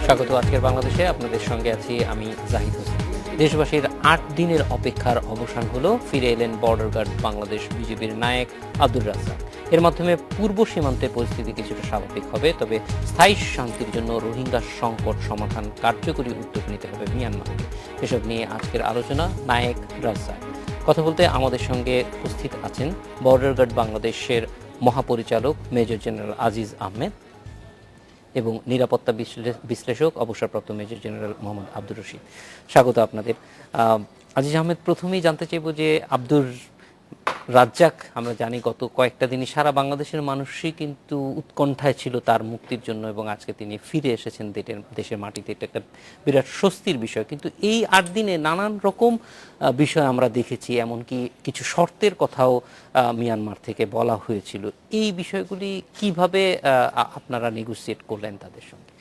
স্বাগত আজকের বাংলাদেশে। আপনাদের সঙ্গে আছি আমি জাহিদ হোসেন। দেশবাসীর ৮ দিনের অপেক্ষার অবসান হলো। ফিরে এলেন বর্ডার গার্ড বাংলাদেশ বিজিবির নায়েক আব্দুর রাজ্জাক। এর মাধ্যমে পূর্ব সীমান্তের পরিস্থিতি কিছুটা স্বাভাবিক হবে, তবে স্থায়ী শান্তির জন্য রোহিঙ্গা সংকট সমাধান কার্যকরী উদ্যোগ নিতে হবে মিয়ানমারকে। এসব নিয়ে আজকের আলোচনা নায়েক রাজ্জাক। কথা বলতে আমাদের সঙ্গে উপস্থিত আছেন বর্ডার গার্ড বাংলাদেশের মহাপরিচালক মেজর জেনারেল আজিজ আহমেদ এবং নিরাপত্তা বিশ্লেষক অবসরপ্রাপ্ত মেজর জেনারেল মোহাম্মদ আব্দুর রশিদ। স্বাগত আপনাদের। আজিজ আহমেদ, প্রথমেই জানতে চাইব যে আব্দুর রাজ্জাক, আমরা জানি গত কয়েকটা দিনই সারা বাংলাদেশের মানুষই কিন্তু উৎকণ্ঠায় ছিল তার মুক্তির জন্য, এবং আজকে তিনি ফিরে এসেছেন দেশের মাটিতে। এটা একটা বিরাট স্বস্তির বিষয়। কিন্তু এই ৮ দিনে নানান রকম বিষয় আমরা দেখেছি, এমনকি কিছু শর্তের কথাও মিয়ানমার থেকে বলা হয়েছিল। এই বিষয়গুলি কিভাবে আপনারা নেগোসিয়েট করলেন তাদের সঙ্গে?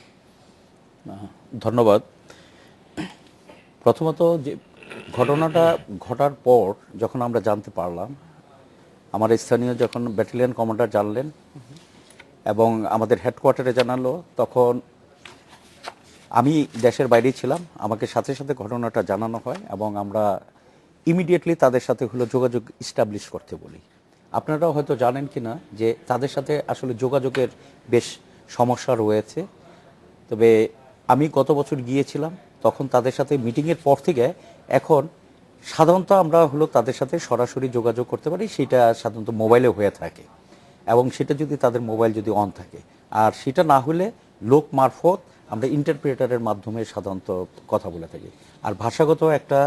ধন্যবাদ। প্রথমত যে ঘটনাটা ঘটার পর যখন আমরা জানতে পারলাম, আমার স্থানীয় যখন ব্যাটালিয়ন কমান্ডার জানলেন এবং আমাদের হেডকোয়ার্টারে জানালো, তখন আমি দেশের বাইরেই ছিলাম। আমাকে সাথে সাথে ঘটনাটা জানানো হয় এবং আমরা ইমিডিয়েটলি তাদের সাথে যোগাযোগ ইস্টাবলিশ করতে বলি। আপনারাও হয়তো জানেন কি না যে তাদের সাথে আসলে যোগাযোগের বেশ সমস্যা রয়েছে। তবে আমি গত বছর গিয়েছিলাম, তখন তাদের সাথে মিটিংয়ের পর থেকে এখন সাধারণত আমরা তাদের সাথে সরাসরি যোগাযোগ করতে পারি। সেটা সাধারণত মোবাইলে হয়ে থাকে, এবং সেটা যদি তাদের মোবাইল যদি অন থাকে, আর সেটা না হলে লোক মারফত আমরা ইন্টারপ্রেটারের মাধ্যমে সাধারণত কথা বলে থাকি। আর ভাষাগত একটা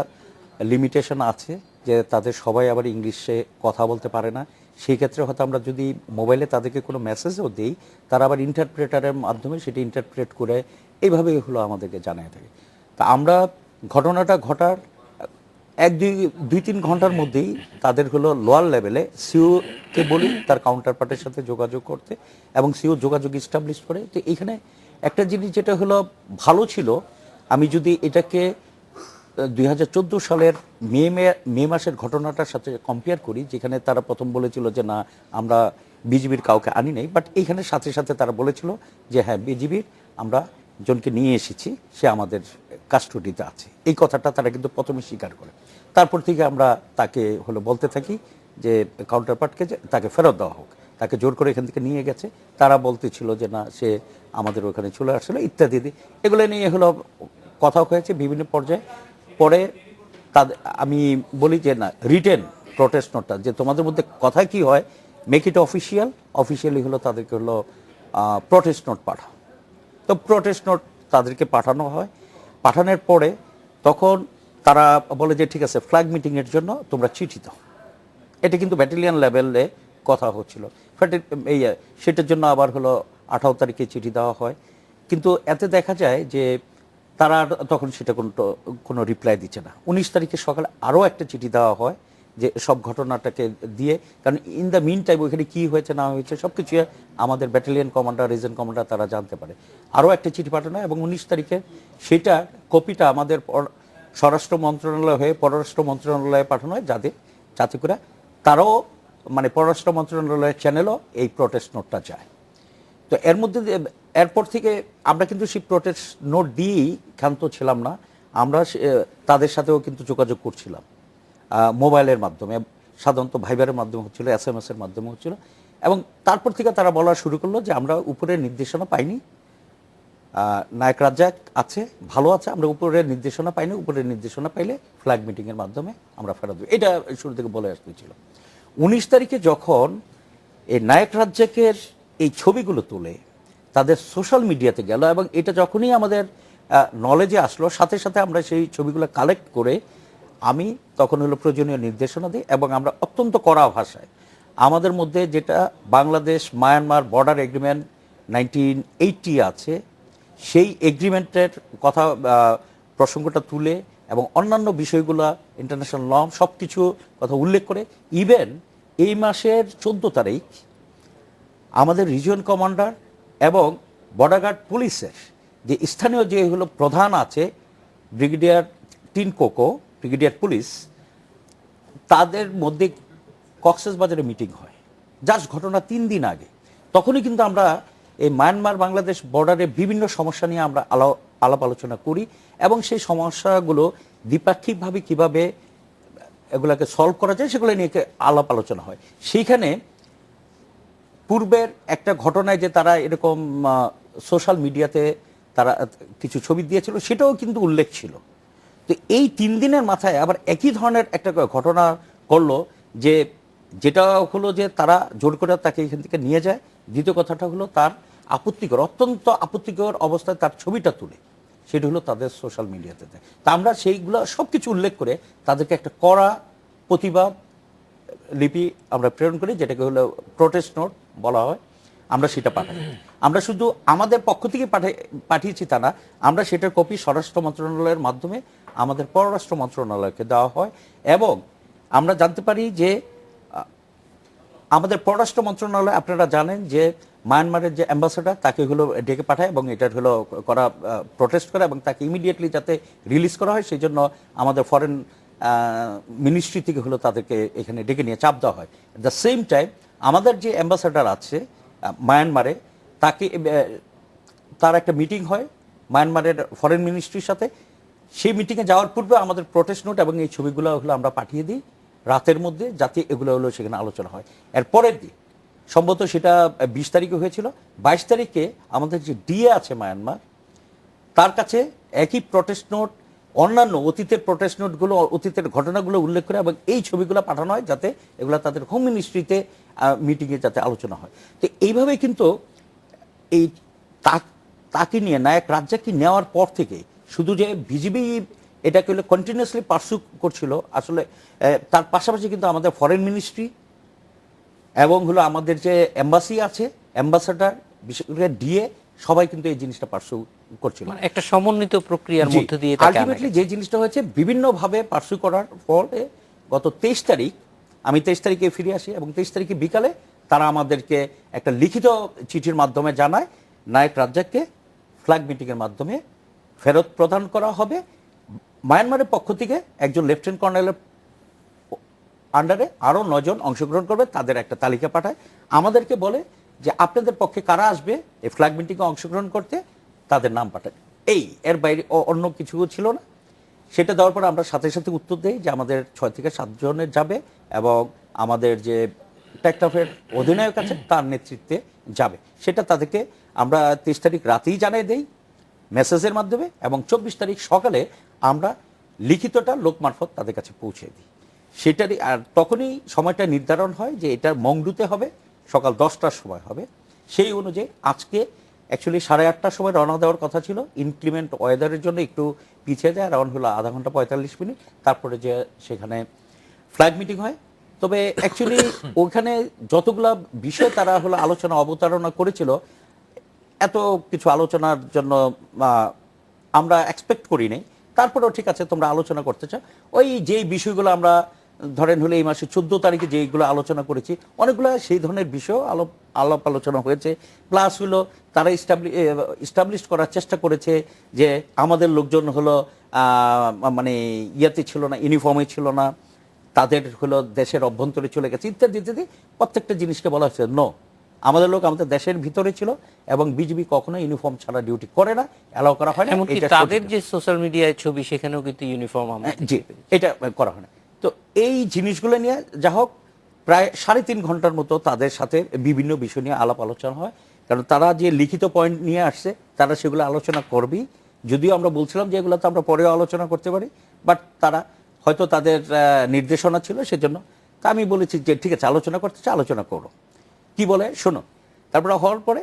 লিমিটেশন আছে যে তাদের সবাই আবার ইংলিশে কথা বলতে পারে না। সেই ক্ষেত্রে হয়তো আমরা যদি মোবাইলে তাদেরকে কোনো মেসেজও দিই, তারা আবার ইন্টারপ্রেটারের মাধ্যমে সেটা ইন্টারপ্রেট করে এইভাবেই আমাদেরকে জানিয়ে থাকে। তা আমরা ঘটনাটা ঘটার দুই তিন ঘন্টার মধ্যেই তাদের লোয়ার লেভেলে সিওকে বলি তার কাউন্টার পার্টের সাথে যোগাযোগ করতে, এবং সিও যোগাযোগ ইস্টাবলিশ করে। তো এইখানে একটা জিনিস যেটা ভালো ছিল, আমি যদি এটাকে 2014 সালের মে মাসের ঘটনাটার সাথে কম্পেয়ার করি, যেখানে তারা প্রথম বলেছিল যে না, আমরা বিজিবির কাউকে আনি নাই, বাট এইখানে সাথে সাথে তারা বলেছিল যে হ্যাঁ, বিজিবির আমরা জনকে নিয়ে এসেছি, সে আমাদের কাস্টডিতে আছে। এই কথাটা তারা কিন্তু প্রথমে স্বীকার করে। তারপর থেকে আমরা তাকে বলতে থাকি যে কাউন্টার পার্টকে যে তাকে ফেরত দেওয়া হোক, তাকে জোর করে এখান থেকে নিয়ে গেছে। তারা বলতেছিল যে না, সে আমাদের ওখানে চলে আসলে ইত্যাদি। এগুলো নিয়ে কথা হয়েছে বিভিন্ন পর্যায়ে। পরে আমি বলি যে না, রিটেন প্রটেস্ট নোটটা যে তোমাদের মধ্যে কথা কি হয়, মেক ইট অফিসিয়ালি তাদেরকে প্রটেস্ট নোট পাঠাও। তো প্রটেস্ট নোট তাদেরকে পাঠানো হয়। পাঠানোর পরে তখন তারা বলে যে ঠিক আছে, ফ্ল্যাগ মিটিংয়ের জন্য তোমরা চিঠি দাও। এটা কিন্তু ব্যাটালিয়ন লেভেলে কথা হচ্ছিল। সেটার জন্য আবার 18 তারিখে চিঠি দেওয়া হয়। কিন্তু এতে দেখা যায় যে তারা তখন সেটা কোনো রিপ্লাই দিচ্ছে না। 19 তারিখে সকালে আরও একটা চিঠি দেওয়া হয় যে সব ঘটনাটাকে দিয়ে, কারণ ইন দ্য মিন টাইম ওইখানে কী হয়েছে না হয়েছে সব কিছু আমাদের ব্যাটালিয়ন কমান্ডার, রিজন কমান্ডার তারা জানতে পারে। আরও একটা চিঠি পাঠানো, এবং 19 তারিখে সেটা কপিটা আমাদের স্বরাষ্ট্র মন্ত্রণালয় হয়ে পররাষ্ট্র মন্ত্রণালয়ে পাঠানো হয়, যাতে করে তারাও পররাষ্ট্র মন্ত্রণালয়ের চ্যানেলও এই প্রোটেস্ট নোটটা যায়। তো এরপর থেকে আমরা কিন্তু সেই প্রোটেস্ট নোট দিয়েই ক্ষান্ত ছিলাম না। আমরা তাদের সাথেও কিন্তু যোগাযোগ করছিলাম মোবাইলের মাধ্যমে, সাধারণত ভাইবারের মাধ্যমে হচ্ছিল, SMS এর মাধ্যমে হচ্ছিল। এবং তারপর থেকে তারা বলা শুরু করলো যে আমরা উপরের নির্দেশনা পাইনি, নায়েক রাজ্জাক আছে, ভালো আছে, আমরা উপরের নির্দেশনা পাইনি, উপরের নির্দেশনা পাইলে ফ্ল্যাগ মিটিংয়ের মাধ্যমে আমরা ফেরত দেব। এটা শুরু থেকে বলে আসতেছিল। 19 তারিখে যখন এই নায়েক রাজ্জাকের এই ছবিগুলো তুলে তাদের সোশ্যাল মিডিয়াতে গেল, এবং এটা যখনই আমাদের নলেজে আসলো, সাথে সাথে আমরা সেই ছবিগুলো কালেক্ট করে আমি তখন প্রয়োজনীয় নির্দেশনা দিই, এবং আমরা অত্যন্ত কড়া ভাষায় আমাদের মধ্যে যেটা বাংলাদেশ মায়ানমার বর্ডার এগ্রিমেন্ট 1980 আছে, সেই এগ্রিমেন্টের কথা প্রসঙ্গটা তুলে এবং অন্যান্য বিষয়গুলো ইন্টারন্যাশনাল ল সব কিছু কথা উল্লেখ করে, ইভেন এই মাসের 14 তারিখ আমাদের রিজিয়ন কমান্ডার এবং বর্ডার গার্ড পুলিশের যে স্থানীয় যে প্রধান আছে, ব্রিগেডিয়ার টিনকোকো, ব্রিগেডিয়ার পুলিশ, তাদের মধ্যে কক্সবাজারে মিটিং হয় জাস্ট ঘটনা 3 দিন আগে। তখনই কিন্তু আমরা এই মায়ানমার বাংলাদেশ বর্ডারে বিভিন্ন সমস্যা নিয়ে আমরা আলাপ আলোচনা করি এবং সেই সমস্যাগুলো দ্বিপাক্ষিকভাবে কিভাবে এগুলাকে সলভ করা যায় সেগুলো নিয়ে আলাপ আলোচনা হয়। সেইখানে পূর্বের একটা ঘটনায় যে তারা এরকম সোশ্যাল মিডিয়াতে তারা কিছু ছবি দিয়েছিল সেটাও কিন্তু উল্লেখ ছিল। তো এই 3 দিনের মাথায় আবার একই ধরনের একটা ঘটনা করলো, যে যেটা হলো যে তারা জোর করে তাকে এখান থেকে নিয়ে যায়। দ্বিতীয় কথাটা হলো তার অত্যন্ত আপত্তিকর অবস্থায় তার ছবিটা তুলে সেটা হলো তাদের সোশ্যাল মিডিয়াতে দেয়। তা আমরা সেইগুলো সব কিছু উল্লেখ করে তাদেরকে একটা কড়া প্রতিবাদ লিপি আমরা প্রেরণ করি, যেটাকে হলো প্রোটেস্ট নোট বলা হয়। আমরা সেটা পাঠাই। আমরা শুধু আমাদের পক্ষ থেকে পাঠিয়েছি তা না, আমরা সেটার কপি স্বরাষ্ট্র মন্ত্রণালয়ের মাধ্যমে আমাদের পররাষ্ট্র মন্ত্রণালয়কে দেওয়া হয়। এবং আমরা জানতে পারি যে আমাদের পররাষ্ট্র মন্ত্রণালয়, আপনারা জানেন যে মায়ানমারের যে অ্যাম্বাসেডার তাকে হলো ডেকে পাঠায় এবং এটার হলো করা প্রোটেস্ট করে এবং তাকে ইমিডিয়েটলি যাতে রিলিজ করা হয় সেই জন্য আমাদের ফরেন মিনিস্ট্রি থেকে হলো তাদেরকে এখানে ডেকে নিয়ে চাপ দেওয়া হয়। এট দ্য সেম টাইম আমাদের যে অ্যাম্বাসেডার আছে মায়ানমারে, তাকে তার একটা মিটিং হয় মায়ানমারের ফরেন মিনিস্ট্রির সাথে। সেই মিটিংয়ে যাওয়ার পূর্বে আমাদের প্রোটেস্ট নোট এবং এই ছবিগুলো হলো আমরা পাঠিয়ে দিই রাতের মধ্যে, যাতে এগুলো হলো সেখানে আলোচনা হয়। এর পরের দিন সম্ভবত সেটা 20 তারিখে হয়েছিল, 22 তারিখে আমাদের যে ডিএ আছে মায়ানমার, তার কাছে একই প্রোটেস্ট নোট, অন্যান্য অতীতের প্রোটেস্ট নোটগুলো, অতীতের ঘটনাগুলো উল্লেখ করে এবং এই ছবিগুলো পাঠানো হয় যাতে এগুলো তাদের হোম মিনিস্ট্রিতে মিটিংয়ে যাতে আলোচনা হয়। তো এইভাবে কিন্তু এই তাকে নিয়ে নায়ক রাজ্জাককে নেওয়ার পর থেকে শুধু যে বিজিবি এটাকে হলো কন্টিনিউয়াসলি পার্সু করছিল, আসলে তার পাশাপাশি কিন্তু আমাদের ফরেন মিনিস্ট্রি এবং হলো আমাদের যে এম্বাসি আছে, অ্যাম্বাসাডার, বিশেষ করে ডিএ, সবাই কিন্তু এই জিনিসটা পার্সু করছিল। মানে একটা সমন্বিত প্রক্রিয়ার মধ্যে দিয়ে তাকে আলটিমেটলি যে জিনিসটা হয়েছে বিভিন্নভাবে পার্সু করার ফলে গত 23 তারিখ, আমি 23 তারিখে ফিরে আসি এবং 23 তারিখে বিকালে তারা আমাদেরকে একটা লিখিত চিঠির মাধ্যমে জানায় নায়ক রাজ্জাককে ফ্ল্যাগ মিটিংয়ের মাধ্যমে ফেরত প্রদান করা হবে। মায়ানমারের পক্ষ থেকে একজন লেফটেন্যান্ট কর্নেলের আন্ডারে আরও 9 জন অংশগ্রহণ করবে, তাদের একটা তালিকা পাঠায়, আমাদেরকে বলে যে আপনাদের পক্ষে কারা আসবে এই ফ্ল্যাগ মিটিংয়ে অংশগ্রহণ করতে, তাদের নাম পাঠায়। এর বাইরে অন্য কিছু ছিল না। সেটা দেওয়ার পর আমরা সাথে সাথে উত্তর দেই যে আমাদের 6 থেকে 7 জনের যাবে এবং আমাদের যে টেকটাফের অধিনায়ক আছে তার নেতৃত্বে যাবে। সেটা তাদেরকে আমরা 23 তারিখ রাতেই জানিয়ে দেই মেসেজের মাধ্যমে এবং 24 তারিখ সকালে আমরা লিখিতটা লোক মারফত তাদের কাছে পৌঁছে দিই। সেটারই আর তখনই সময়টা নির্ধারণ হয় যে এটা মংডুতে হবে, সকাল 10টার সময় হবে। সেই অনুযায়ী আজকে অ্যাকচুয়ালি 8:30টার সময় রওনা দেওয়ার কথা ছিল, ইনক্রিমেন্ট ওয়েদারের জন্য একটু পিছিয়ে যায়, রাউন্ড হলো আধা ঘন্টা 45 মিনিট, তারপরে যে সেখানে ফ্ল্যাগ মিটিং হয়। তবে অ্যাকচুয়ালি ওখানে যতগুলা বিষয় তারা হলো আলোচনা অবতারণা করেছিল, এত কিছু আলোচনার জন্য আমরা এক্সপেক্ট করি নাই। তারপরেও ঠিক আছে তোমরা আলোচনা করতে চাও, ওই যেই বিষয়গুলো আমরা ধরেন হলে এই মাসে 14 তারিখে যেইগুলো আলোচনা করেছি অনেকগুলো সেই ধরনের বিষয় আলাপ আলোচনা হয়েছে। প্লাস হলো তারা ইস্টাবলিশ করার চেষ্টা করেছে যে আমাদের লোকজন হলো মানে ইয়াতে ছিল না, ইউনিফর্মে ছিল না, তাদের হলো দেশের অভ্যন্তরে চলে গেছে ইত্যাদি ইত্যাদি। প্রত্যেকটা জিনিসকে বলা হয়েছে নো, আমাদের লোক আমাদের দেশের ভিতরে ছিল এবং বিজিবি কখনো ইউনিফর্ম ছাড়া ডিউটি করে না, অ্যালাউ করা হয় না। এমনকি তাদের যে সোশ্যাল মিডিয়ায় ছবি সেখানেও কিন্তু ইউনিফর্ম আমরা জি এটা করা হয় না। তো এই জিনিসগুলো নিয়ে যা হোক প্রায় 3.5 ঘন্টার মতো তাদের সাথে বিভিন্ন বিষয় নিয়ে আলাপ আলোচনা হয়, কারণ তারা যে লিখিত পয়েন্ট নিয়ে আসছে তারা সেগুলো আলোচনা করবেই। যদিও আমরা বলছিলাম যে এগুলো তো আমরা পরেও আলোচনা করতে পারি, বাট তারা হয়তো তাদের নির্দেশনা ছিল সেজন্য। তা আমি বলেছি যে ঠিক আছে আলোচনা করতে চাই, আলোচনা করো, কি বলে শোনো। তারপরে হওয়ার পরে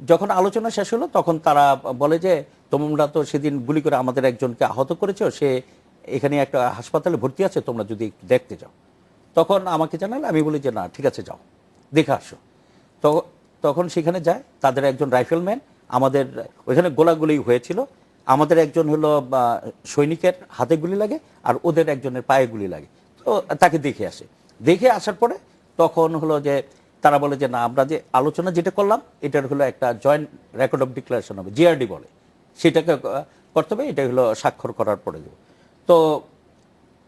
যখন আলোচনা শেষ হলো তখন তারা বলে যে তোমরা তো সেদিন গুলি করে আমাদের একজনকে আহত করেছো, সে এখানে একটা হাসপাতালে ভর্তি আছে, তোমরা যদি দেখতে যাও। তখন আমাকে জানালে আমি বলি যে না ঠিক আছে যাও দেখে আসো। তো তখন সেখানে যায়, তাদের একজন রাইফেলম্যান, আমাদের ওইখানে গোলাগুলি হয়েছিল, আমাদের একজন হলো সৈনিকের হাতে গুলি লাগে আর ওদের একজনের পায়ে গুলি লাগে। তো তাকে দেখে আসে, দেখে আসার পরে তখন হলো যে তারা বলে যে না আমরা যে আলোচনা যেটা করলাম এটার হলো একটা জয়েন্ট রেকর্ড অফ ডিক্লারেশন হবে, জিআরডি বলে, সেটাকে করতে হবে, এটা হলো স্বাক্ষর করার পরে দেবো। তো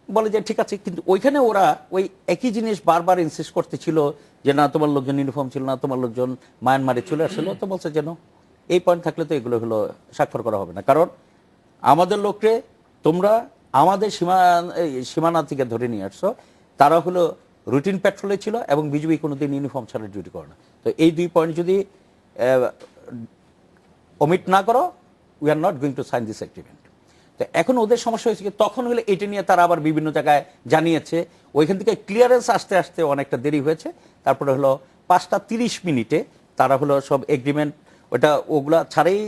বলে যে ঠিক আছে, কিন্তু ওইখানে ওরা ওই একই জিনিস বারবার ইনসিস্ট করতেছিল যে না তোমার লোকজন ইউনিফর্ম ছিল না, তোমার লোকজন মায়ানমারে চলে আসছিল। তো বলছে যেন এই পয়েন্ট থাকলে তো এগুলো হলো স্বাক্ষর করা হবে না, কারণ আমাদের লোককে তোমরা আমাদের সীমানা থেকে ধরে নিয়ে আসছো, তারা হলো রুটিন পেট্রোলে ছিল এবং বিজিবি কোনোদিন ইউনিফর্ম ছাড়া ডিউটি করে না। তো এই 2 পয়েন্ট যদি ওমিট না করো, we are not going to sign this agreement. তো এখন ওদের সমস্যা হয়েছে কি, তখন হলে এটা নিয়ে তারা আবার বিভিন্ন জায়গায় জানিয়েছে, ওইখান থেকে ক্লিয়ারেন্স আসতে আসতে অনেকটা দেরি হয়েছে। তারপরে হলো 5:30 তারা হলো সব এগ্রিমেন্ট ওগুলা ছাড়াই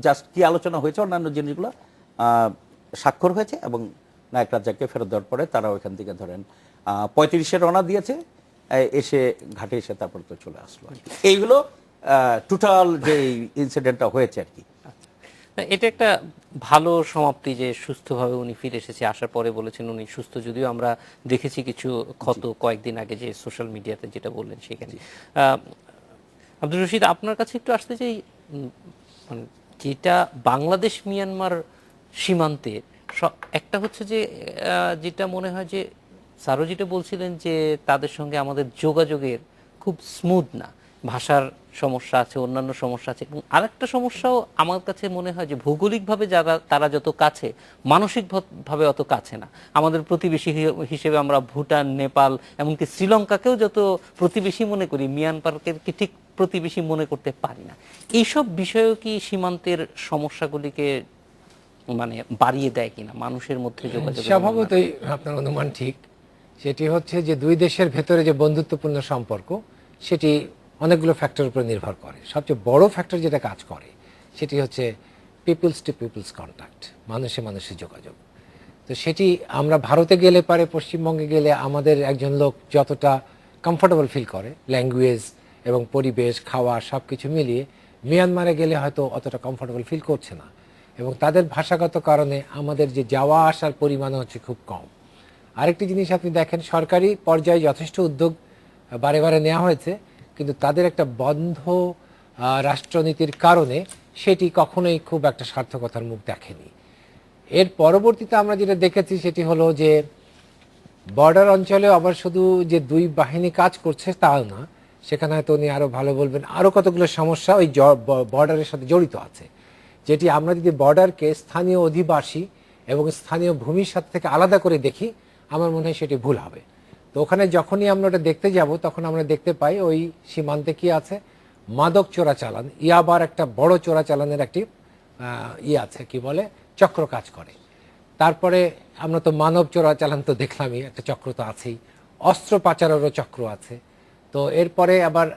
জাস্ট কি আলোচনা হয়েছে অন্যান্য জিনিসগুলো স্বাক্ষর হয়েছে, এবং নায়ক রাজ্জাককে ফেরত দেওয়ার পরে তারা ওইখান থেকে ধরেন 35-এ রওনা দিয়েছে, এসে ঘাটে এসে তারপর তো চলে আসলো। এইগুলো টোটাল যে ইনসিডেন্টটা হয়েছে আর কি। এটা একটা ভালো সমাপ্তি যে সুস্থভাবে উনি ফিরে এসেছে। আসার পরে বলেছেন উনি সুস্থ, যদিও আমরা দেখেছি কিছু ক্ষত কয়েকদিন আগে যে সোশ্যাল মিডিয়াতে যেটা বললেন সেখানে। আব্দুর রশিদ, আপনার কাছে একটু আসতে চাই, মানে যেটা বাংলাদেশ মিয়ানমার সীমান্তে একটা হচ্ছে যে যেটা মনে হয় যে স্যারও যেটা বলছিলেন যে তাদের সঙ্গে আমাদের যোগাযোগের খুব স্মুথ না, ভাষার সমস্যা আছে, অন্যান্য সমস্যা আছে, এবং আরেকটা সমস্যাও আমার কাছে মনে হয় যে ভৌগোলিকভাবে তারা যত কাছে, মানসিকভাবে অত কাছে না। আমাদের প্রতিবেশী হিসেবে আমরা ভুটান, নেপাল, এমনকি শ্রীলঙ্কাকেও যত প্রতিবেশী মনে করি, মিয়ানমারকে কি ঠিক প্রতিবেশী মনে করতে পারি না। এইসব বিষয়েও কি সীমান্তের সমস্যাগুলিকে মানে বাড়িয়ে দেয় কিনা মানুষের মধ্যে যোগাযোগ? স্বভাবতই আপনার অনুমান ঠিক। সেটি হচ্ছে যে দুই দেশের ভেতরে যে বন্ধুত্বপূর্ণ সম্পর্ক, সেটি অনেকগুলো ফ্যাক্টরের উপর নির্ভর করে। সবচেয়ে বড় ফ্যাক্টর যেটা কাজ করে সেটি হচ্ছে পিপলস টু পিপলস কন্ট্যাক্ট, মানুষে মানুষের যোগাযোগ। তো সেটি আমরা ভারতে গেলে পারে, পশ্চিমবঙ্গে গেলে আমাদের একজন লোক যতটা কমফোর্টেবল ফিল করে, ল্যাঙ্গুয়েজ এবং পরিবেশ, খাওয়া সব কিছু মিলিয়ে, মিয়ানমারে গেলে হয়তো অতটা কমফোর্টেবল ফিল করছে না, এবং তাদের ভাষাগত কারণে আমাদের যে যাওয়া আসার পরিমাণ হচ্ছে খুব কম। আরেকটি জিনিস আপনি দেখেন, সরকারি পর্যায়ে যথেষ্ট উদ্যোগ বারে বারে নেওয়া হয়েছে, কিন্তু তাদের একটা বন্ধ রাষ্ট্রনীতির কারণে সেটি কখনোই খুব একটা সার্থকতার মুখ দেখেনি। এর পরবর্তীতে আমরা যেটা দেখেছি সেটি হলো যে বর্ডার অঞ্চলে আবার শুধু যে দুই বাহিনী কাজ করছে তাও না, সেখানে হয়তো উনি আরও ভালো বলবেন, আরও কতগুলো সমস্যা ওই বর্ডারের সাথে জড়িত আছে, যেটি আমরা যদি বর্ডারকে স্থানীয় অধিবাসী এবং স্থানীয় ভূমির সাথে থেকে আলাদা করে দেখি, আমার মনে হয় সেটি ভুল হবে। তো ওখানে যখনই আমরা ওটা দেখতে যাব, তখন আমরা দেখতে পাই ওই সীমান্তে কি আছে, মাদক চোরাচালান, ইয়াবার একটা বড় চোরাচালানের একটি আছে, কি বলে, চক্র কাজ করে। তারপরে আমরা তো মানব চোরাচালান তো দেখলামই, একটা চক্র তো আছেই, অস্ত্র পাচারেরও চক্র আছে। তো এরপরে আবার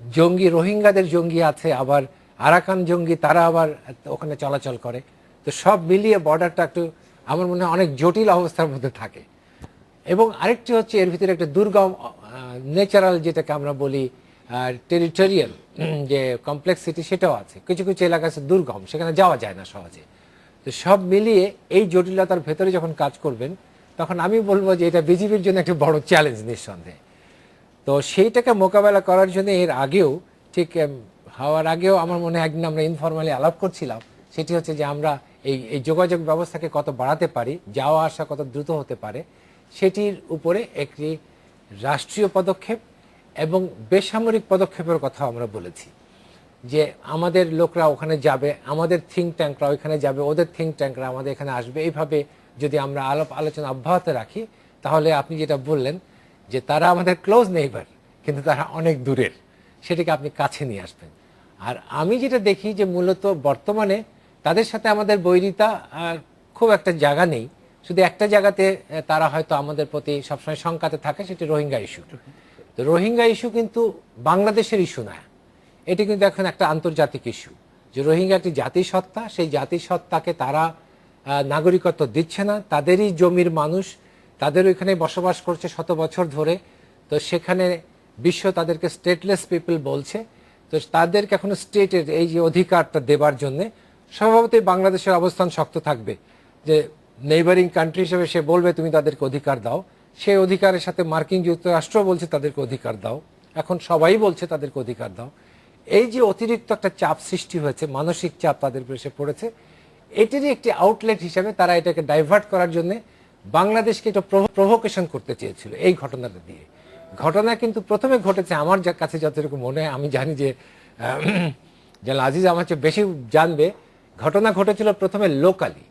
জঙ্গি, রোহিঙ্গাদের জঙ্গি আছে, আবার আরাকান জঙ্গি, তারা আবার ওখানে চলাচল করে। তো সব মিলিয়ে বর্ডারটা একটু আমার মনে হয় অনেক জটিল অবস্থার মধ্যে থাকে। এবং আরেকটি হচ্ছে এর ভিতরে একটা দুর্গম ন্যাচারাল, যেটাকে আমরা বলি টেরিটোরিয়াল যে কমপ্লেক্সিটি, সেটাও আছে। কিছু কিছু এলাকা আছে দুর্গম, সেখানে যাওয়া যায় না সহজে। তো সব মিলিয়ে এই জটিলতার ভেতরে যখন কাজ করবেন, তখন আমি বলবো যে এটা বিজিবির জন্য একটা বড় চ্যালেঞ্জ নিঃসন্দেহে। তো সেইটাকে মোকাবেলা করার জন্য এর আগেও, ঠিক হওয়ার আগেও আমার মনে হয় একদিন আমরা ইনফরমালি আলাপ করছিলাম, সেটি হচ্ছে যে আমরা এই যোগাযোগ ব্যবস্থাকে কত বাড়াতে পারি, যাওয়া আসা কত দ্রুত হতে পারে, সেটির উপরে একটি রাষ্ট্রীয় পদক্ষেপ এবং বেসামরিক পদক্ষেপের কথা আমরা বলেছি। যে আমাদের লোকরা ওখানে যাবে, আমাদের থিঙ্ক ট্যাঙ্করা ওইখানে যাবে, ওদের থিঙ্ক ট্যাঙ্করা আমাদের এখানে আসবে। এইভাবে যদি আমরা আলোচনা অব্যাহত রাখি, তাহলে আপনি যেটা বললেন যে তারা আমাদের ক্লোজ নেইবার, কিন্তু তারা অনেক দূরের, সেটাকে আপনি কাছে নিয়ে আসবেন। আর আমি যেটা দেখি যে মূলত বর্তমানে তাদের সাথে আমাদের বৈরিতা খুব একটা জায়গা নেই, শুধু একটা জায়গাতে তারা হয়তো আমাদের প্রতি সবসময় শঙ্কাতে থাকে, সেটি রোহিঙ্গা ইস্যু। তো রোহিঙ্গা ইস্যু কিন্তু বাংলাদেশের ইস্যু না, এটি কিন্তু এখন একটা আন্তর্জাতিক ইস্যু। যে রোহিঙ্গা একটি জাতিসত্তা, সেই জাতিসত্তাকে তারা নাগরিকত্ব দিচ্ছে না, তাদেরই জমির মানুষ, তাদের ওইখানে বসবাস করছে শত বছর ধরে। তো সেখানে বিশ্ব তাদেরকে স্টেটলেস পিপল বলছে। তো তাদেরকে এখনো স্টেটের এই যে অধিকারটা দেবার জন্যে স্বভাবতই বাংলাদেশের অবস্থান শক্ত থাকবে, যে নেইবারিং কান্ট্রি হিসেবে সে বলবে তুমি তাদেরকে অধিকার দাও। সেই অধিকারের সাথে মার্কিন যুক্তরাষ্ট্র বলছে তাদেরকে অধিকার দাও, এখন সবাই বলছে তাদেরকে অধিকার দাও। এই যে অতিরিক্ত একটা চাপ সৃষ্টি হয়েছে, মানসিক চাপ তাদের উপর এসে পড়েছে, এটিরই একটি আউটলেট হিসেবে তারা এটাকে ডাইভার্ট করার জন্য বাংলাদেশকে একটা প্রভোকেশন করতে চেয়েছিল এই ঘটনাটা দিয়ে। ঘটনা কিন্তু প্রথমে ঘটেছে আমার কাছে যতটুকু মনে হয়, আমি জানি যে জেনারেল আজিজ আমার চেয়ে বেশি জানবে, ঘটনা ঘটেছিল প্রথমে লোকালি,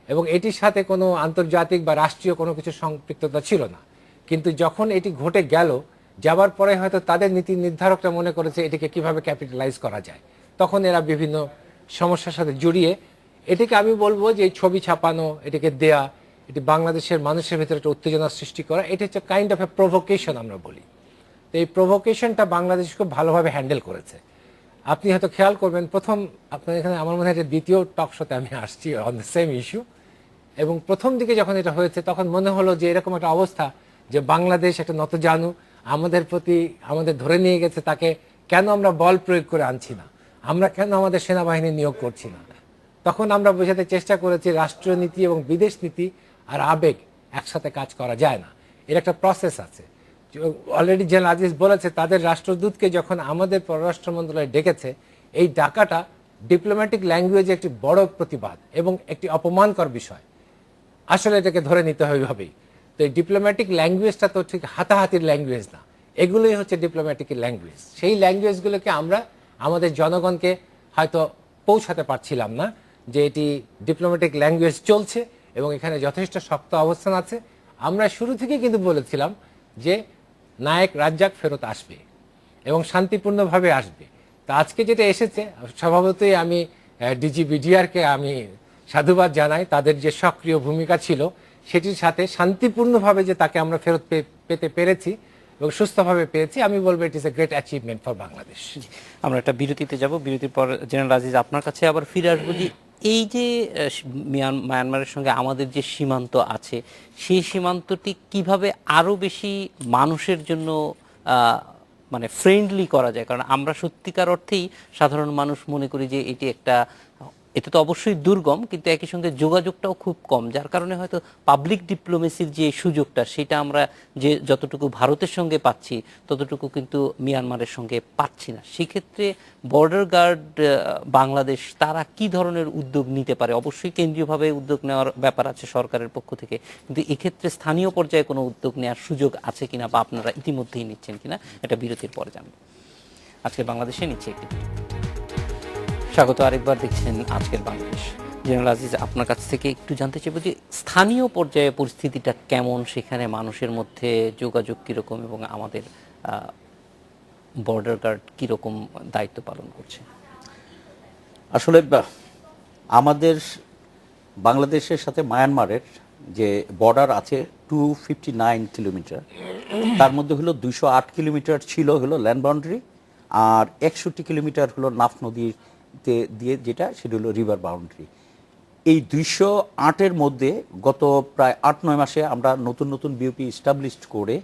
এবং এটির সাথে কোনো আন্তর্জাতিক বা রাষ্ট্রীয় কোনো কিছু সম্পৃক্ততা ছিল না। কিন্তু যখন এটি ঘটে গেল, যাবার পরে হয়তো তাদের নীতি নির্ধারকরা মনে করেছে এটিকে কিভাবে ক্যাপিটালাইজ করা যায়, তখন এরা বিভিন্ন সমস্যার সাথে জড়িয়ে এটিকে, আমি বলবো যে এই ছবি ছাপানো, এটিকে দেয়া, এটি বাংলাদেশের মানুষের ভিতরে একটা উত্তেজনা সৃষ্টি করা, এটি হচ্ছে কাইন্ড অফ এ প্রভোকেশন আমরা বলি। তো এই প্রভোকেশনটা বাংলাদেশ খুব ভালোভাবে হ্যান্ডেল করেছে। আপনি হয়তো খেয়াল করবেন, প্রথম আপনার এখানে আমার মনে হয় যে দ্বিতীয় টক শোতে আমি আসছি অন দ্য সেম ইস্যু, এবং প্রথম দিকে যখন এটা হয়েছে তখন মনে হলো যে এরকম একটা অবস্থা যে বাংলাদেশ একটা নতজানু, আমাদের প্রতি আমাদের ধরে নিয়ে গেছে, তাকে কেন আমরা বল প্রয়োগ করে আনছি না, আমরা কেন আমাদের সেনাবাহিনী নিয়োগ করছি না। তখন আমরা বোঝাতে চেষ্টা করেছি রাষ্ট্রনীতি এবং বিদেশ নীতি আর আবেগ একসাথে কাজ করা যায় না, এর একটা প্রসেস আছে। অলরেডি জেনারেল আজিজ বলেছে তাদের রাষ্ট্রদূতকে যখন আমাদের পররাষ্ট্র মন্ত্রণালয় ডেকেছে, এই ডাকাটা ডিপ্লোম্যাটিক ল্যাঙ্গুয়েজে একটি বড় প্রতিবাদ এবং একটি অপমানকর বিষয়, আসলে এটাকে ধরে নিতে হবে ভাবেই। তো এই ডিপ্লোম্যাটিক ল্যাঙ্গুয়েজটা তো ঠিক হাতাহাতির ল্যাঙ্গুয়েজ না, এগুলোই হচ্ছে ডিপ্লোম্যাটিক ল্যাঙ্গুয়েজ। সেই ল্যাঙ্গুয়েজগুলোকে আমরা আমাদের জনগণকে হয়তো পৌঁছাতে পারছিলাম না যে এটি ডিপ্লোম্যাটিক ল্যাঙ্গুয়েজ চলছে এবং এখানে যথেষ্ট শক্ত অবস্থান আছে। আমরা শুরু থেকেই কিন্তু বলেছিলাম যে নায়েক রাজ্জাক ফেরত আসবে এবং শান্তিপূর্ণভাবে আসবে। তা আজকে যেটা এসেছে, স্বভাবতই আমি ডিজিবিডিআরকে আমি সাধুবাদ জানাই, তাদের যে সক্রিয় ভূমিকা ছিল সেটির সাথে শান্তিপূর্ণভাবে যে তাকে আমরা ফেরত পেতে পেরেছি এবং সুস্থভাবে পেয়েছি, আমি বলবো it is a great achievement for Bangladesh. আমরা একটা বিরতিতে যাব, বিরতির পর জেনারেল আজিজ আপনার কাছে আবার ফিরে আসবো যে এই যে মায়ানমারের সঙ্গে আমাদের যে সীমান্ত আছে, সেই সীমান্তটি কিভাবে আরো বেশি মানুষের জন্য মানে ফ্রেন্ডলি করা যায়। কারণ আমরা সত্যিকার অর্থেই সাধারণ মানুষ মনে করি যে এটি একটা, এটা তো অবশ্যই দুর্গম, কিন্তু একই সঙ্গে যোগাযোগটাও খুব কম, যার কারণে হয়তো পাবলিক ডিপ্লোমেসির যে সুযোগটা সেটা আমরা যে যতটুকু ভারতের সঙ্গে পাচ্ছি ততটুকু কিন্তু মিয়ানমারের সঙ্গে পাচ্ছি না। সেক্ষেত্রে বর্ডার গার্ড বাংলাদেশ তারা কি ধরনের উদ্যোগ নিতে পারে? অবশ্যই কেন্দ্রীয়ভাবে উদ্যোগ নেওয়ার ব্যাপার আছে সরকারের পক্ষ থেকে, কিন্তু এক্ষেত্রে স্থানীয় পর্যায়ে কোনো উদ্যোগ নেওয়ার সুযোগ আছে কিনা বা আপনারা ইতিমধ্যেই নিচ্ছেন কিনা, এটা বিরতির পরে জানব। আজকে বাংলাদেশে নিচ্ছে একটি স্বাগত আরেকবার, দেখছেন আজকের বাংলাদেশ। জেনারেল আজিজ, আপনার কাছ থেকে একটু জানতে চাইব যে স্থানীয় পর্যায়ে পরিস্থিতিটা কেমন, সেখানে মানুষের মধ্যে যোগাযোগ কীরকম এবং আমাদের বর্ডার গার্ড কীরকম দায়িত্ব পালন করছে? আসলে আমাদের বাংলাদেশের সাথে মায়ানমারের যে বর্ডার আছে 259 কিলোমিটার, তার মধ্যে হলো 208 কিলোমিটার ছিল হলো ল্যান্ড বাউন্ডারি, আর 61 কিলোমিটার হলো নাফ নদীর দিয়ে যেটা সেটা হলো রিভার বাউন্ডারি। এই 208-এর মধ্যে গত প্রায় 8-9 মাসে আমরা নতুন নতুন বিওপি এস্টাবলিশড করে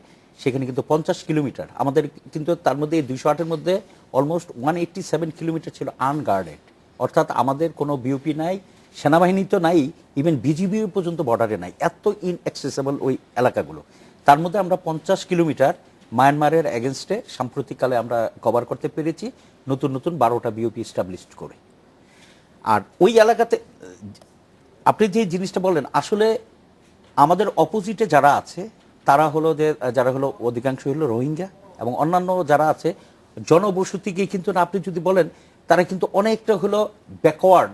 সেখানে কিন্তু 50 কিলোমিটার আমাদের, কিন্তু তার মধ্যে এই 208-এর মধ্যে অলমোস্ট 187 কিলোমিটার ছিল আনগার্ডেড, অর্থাৎ আমাদের কোনো বিওপি নাই, সেনাবাহিনী তো নাই, ইভেন বিজিবি পর্যন্ত বর্ডারে নাই, এত ইনঅ্যাক্সেসেবল ওই এলাকাগুলো। তার মধ্যে আমরা 50 কিলোমিটার মায়ানমারের এগেনস্টে সাম্প্রতিককালে আমরা কভার করতে পেরেছি নতুন নতুন 12টা বিওপি এস্টাবলিশড করে। আর ওই এলাকাতে আপনি যে জিনিসটা বললেন, আসলে আমাদের অপোজিটে যারা আছে তারা হলো যে যারা হলো অধিকাংশ হলো রোহিঙ্গা এবং অন্যান্য যারা আছে জনবসতিকে কিন্তু আপনি যদি বলেন তারা কিন্তু অনেকটা হলো ব্যাকওয়ার্ড,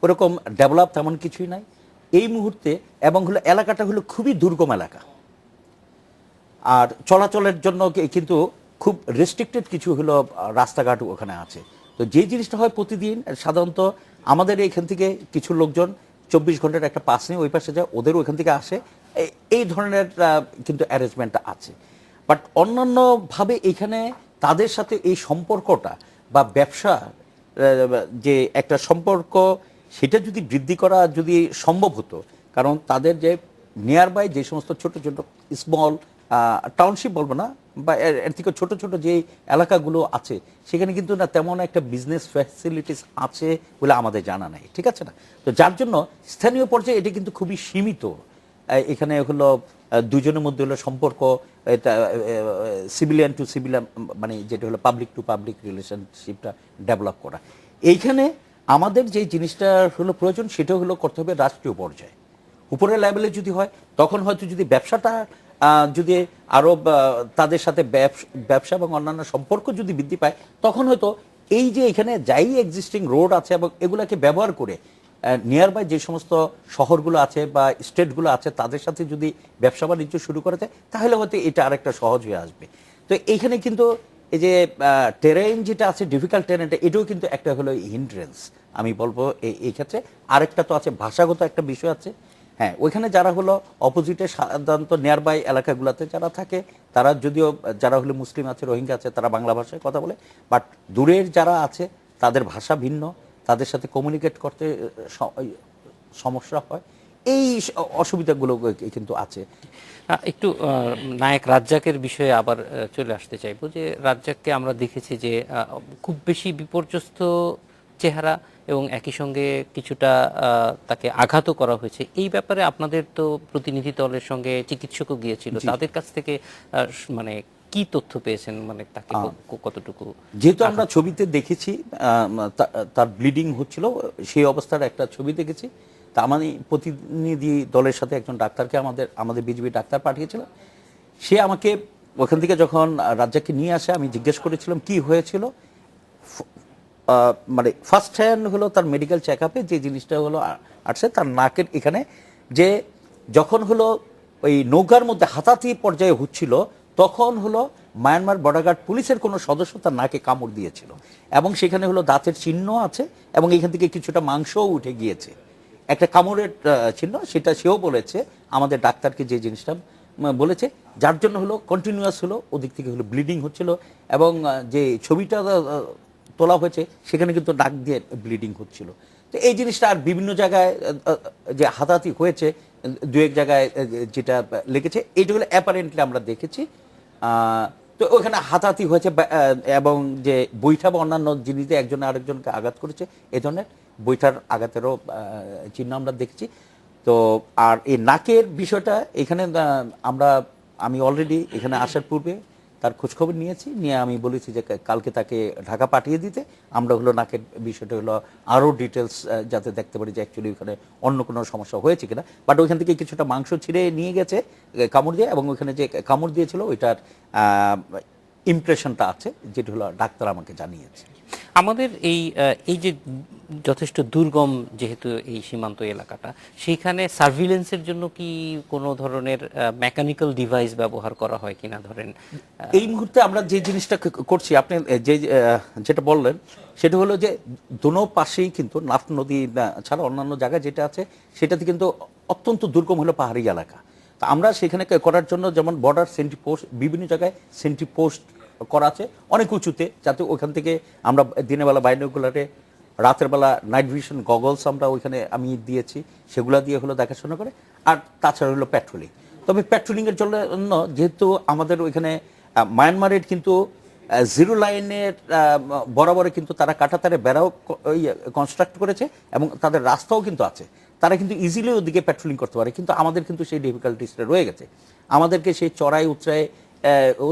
ওরকম ডেভেলপ তেমন কিছুই নাই এই মুহূর্তে, এবং হলো এলাকাটা হলো খুবই দুর্গম এলাকা, আর চলাচলের জন্য কিন্তু খুব রেস্ট্রিক্টেড কিছু হলো রাস্তাঘাট ওখানে আছে। তো যে জিনিসটা হয় প্রতিদিন সাধারণত আমাদের এখান থেকে কিছু লোকজন 24 ঘন্টার একটা পাস নিয়ে ওই পাশে যায়, ওদেরও ওইখান থেকে আসে, এই ধরনের কিন্তু অ্যারেঞ্জমেন্টটা আছে। বাট অন্যান্যভাবে এখানে তাদের সাথে এই সম্পর্কটা বা ব্যবসা যে একটা সম্পর্ক সেটা যদি বৃদ্ধি করা যদি সম্ভব হতো, কারণ তাদের যে নিয়ার বাই যে সমস্ত ছোট ছোট স্মল টাউনশিপ বলবো না, বা এর থেকে ছোট ছোট যে এলাকাগুলো আছে সেখানে কিন্তু না তেমন একটা বিজনেস ফ্যাসিলিটিস আছে বলে আমাদের জানা নাই, ঠিক আছে না? তো যার জন্য স্থানীয় পর্যায়ে এটা কিন্তু খুবই সীমিত। এখানে হলো দুজনের মধ্যে হলো সম্পর্ক, সিভিলিয়ান টু সিভিলিয়ান, মানে যেটা হলো পাবলিক টু পাবলিক রিলেশনশিপটা ডেভেলপ করা। এইখানে আমাদের যে জিনিসটা হলো প্রয়োজন সেটা হলো করতে হবে রাষ্ট্রীয় পর্যায়ে। উপরের লেভেলে যদি হয় তখন হয়তো যদি ব্যবসাটা যদি আরো তাদের সাথে ব্যবসা এবং অন্যান্য সম্পর্ক যদি বৃদ্ধি পায় তখন হয়তো এই যে এখানে যাই এক্সিস্টিং রোড আছে এবং এগুলাকে ব্যবহার করে নিয়ার বাই যে সমস্ত শহরগুলো আছে বা স্টেটগুলো আছে তাদের সাথে যদি ব্যবসা বাণিজ্য শুরু করা যায় তাহলে হয়তো এটা আরেকটা সহজ হয়ে আসবে। তো এইখানে কিন্তু এই যে টেরেন যেটা আছে ডিফিকাল্ট টেরেনটা, এটাও কিন্তু একটা হলো হিন্ড্রেন্স আমি বলবো এই ক্ষেত্রে। আরেকটা তো আছে ভাষাগত একটা বিষয় আছে। হ্যাঁ, ওইখানে যারা হলো অপোজিটে সাধারণত নিয়ার বাই এলাকাগুলোতে যারা থাকে তারা যদিও যারা হলো মুসলিম আছে, রোহিঙ্গা আছে, তারা বাংলা ভাষায় কথা বলে, বাট দূরের যারা আছে তাদের ভাষা ভিন্ন, তাদের সাথে কমিউনিকেট করতে সমস্যা হয়। এই অসুবিধাগুলো কিন্তু আছে। একটু নায়ক রাজ্জাকের বিষয়ে আবার চলে আসতে চাইবো যে রাজ্জাককে আমরা দেখেছি যে খুব বেশি বিপর্যস্ত চেহারা এবং একই সঙ্গে কিছুটা তাকে আঘাতও করা হয়েছে। এই ব্যাপারে আপনাদের তো প্রতিনিধি দলের সঙ্গে চিকিৎসকও গিয়েছিল, তাদের কাছ থেকে মানে কি তথ্য পেয়েছেন, মানে তাকে কতটুকু? যেহেতু আমরা ছবিতে দেখেছি তার ব্লিডিং হচ্ছিল, সেই অবস্থার একটা ছবি দেখেছি। তা আমি প্রতিনিধি দলের সাথে একজন ডাক্তারকে আমাদের বিজিবি ডাক্তার পাঠিয়েছিলাম। সে আমাকে ওখান থেকে যখন রাজ্জাককে নিয়ে আসে আমি জিজ্ঞেস করেছিলাম কি হয়েছিল। মানে ফার্স্ট হ্যান্ড হলো তার মেডিকেল চেক আপে যে জিনিসটা হলো আসছে তার নাকের এখানে, যে যখন হলো ওই নৌকার মধ্যে হাতাহাতি পর্যায়ে হচ্ছিল তখন হলো মায়ানমার বর্ডার গার্ড পুলিশের কোনো সদস্য তার নাকে কামড় দিয়েছিল এবং সেখানে হলো দাঁতের চিহ্ন আছে এবং এখান থেকে কিছুটা মাংসও উঠে গিয়েছে, একটা কামড়ের চিহ্ন। সেটা সেও বলেছে আমাদের ডাক্তারকে যে জিনিসটা বলেছে, যার জন্য হলো কন্টিনিউয়াস হলো ওদিক থেকে হলো ব্লিডিং হচ্ছিল এবং যে ছবিটা তোলা হয়েছে সেখানে কিন্তু নাক দিয়ে ব্লিডিং হচ্ছিল। তো এই জিনিসটা আর বিভিন্ন জায়গায় যে হাতাহাতি হয়েছে দু এক জায়গায় যেটা লেগেছে এইগুলো অ্যাপারেন্টলি আমরা দেখেছি। তো ওখানে হাতাহাতি হয়েছে এবং যে বৈঠা বা অন্যান্য জিনিসে একজন আরেকজনকে আঘাত করেছে, এই ধরনের বৈঠার আঘাতেরও চিহ্ন আমরা দেখেছি। তো আর এই নাকের বিষয়টা এখানে আমি অলরেডি এখানে আসার পূর্বে তার খোঁজখবর নিয়েছি, নিয়ে আমি বলেছি যে কালকে তাকে ঢাকা পাঠিয়ে দিতে। আমরা হলো নাকের বিষয়টা হলো আরও ডিটেলস যাতে দেখতে পারি যে অ্যাকচুয়ালি ওখানে অন্য কোনো সমস্যা হয়েছে কিনা। বাট ওইখান থেকে কিছুটা মাংস ছিঁড়ে নিয়ে গেছে কামড় দিয়ে এবং ওইখানে যে কামড় দিয়েছিল ওইটার ইমপ্রেশনটা আছে, যেটা হলো ডাক্তার আমাকে জানিয়েছে। আমাদের এই যে যথেষ্ট দুর্গম যেহেতু এই সীমান্ত এলাকাটা, সেইখানে সার্ভিলেন্সের জন্য কি কোনো ধরনের মেকানিক্যাল ডিভাইস ব্যবহার করা হয় কিনা? ধরেন এই মুহূর্তে আমরা যে জিনিসটা করছি, আপনি যেটা বললেন সেটা হলো যে দোনো পাশেই কিন্তু নাফ নদী ছাড়া অন্যান্য জায়গা যেটা আছে সেটাতে কিন্তু অত্যন্ত দুর্গম হলো পাহাড়ি এলাকা। তা আমরা সেখানে করার জন্য যেমন বর্ডার সেন্ট্রি পোস্ট, বিভিন্ন জায়গায় সেন্ট্রি পোস্ট করা আছে অনেক উঁচুতে, যাতে ওখান থেকে আমরা দিনের বেলা বাইনোকুলারে, রাতের বেলা নাইট ভিশন গগলস আমরা ওইখানে আমি দিয়েছি, সেগুলা দিয়ে হলো দেখাশোনা করে। আর তাছাড়া হলো পেট্রোলিং। তবে পেট্রোলিংয়ের জন্য যেহেতু আমাদের ওইখানে মায়ানমারের কিন্তু জিরো লাইনের বরাবরে কিন্তু তারা কাঁটাতারে বেড়াও কনস্ট্রাক্ট করেছে এবং তাদের রাস্তাও কিন্তু আছে, তারা কিন্তু ইজিলি ওদিকে পেট্রোলিং করতে পারে। কিন্তু আমাদের কিন্তু সেই ডিফিকাল্টিসটা রয়ে গেছে, আমাদেরকে সেই চড়াই উতরায়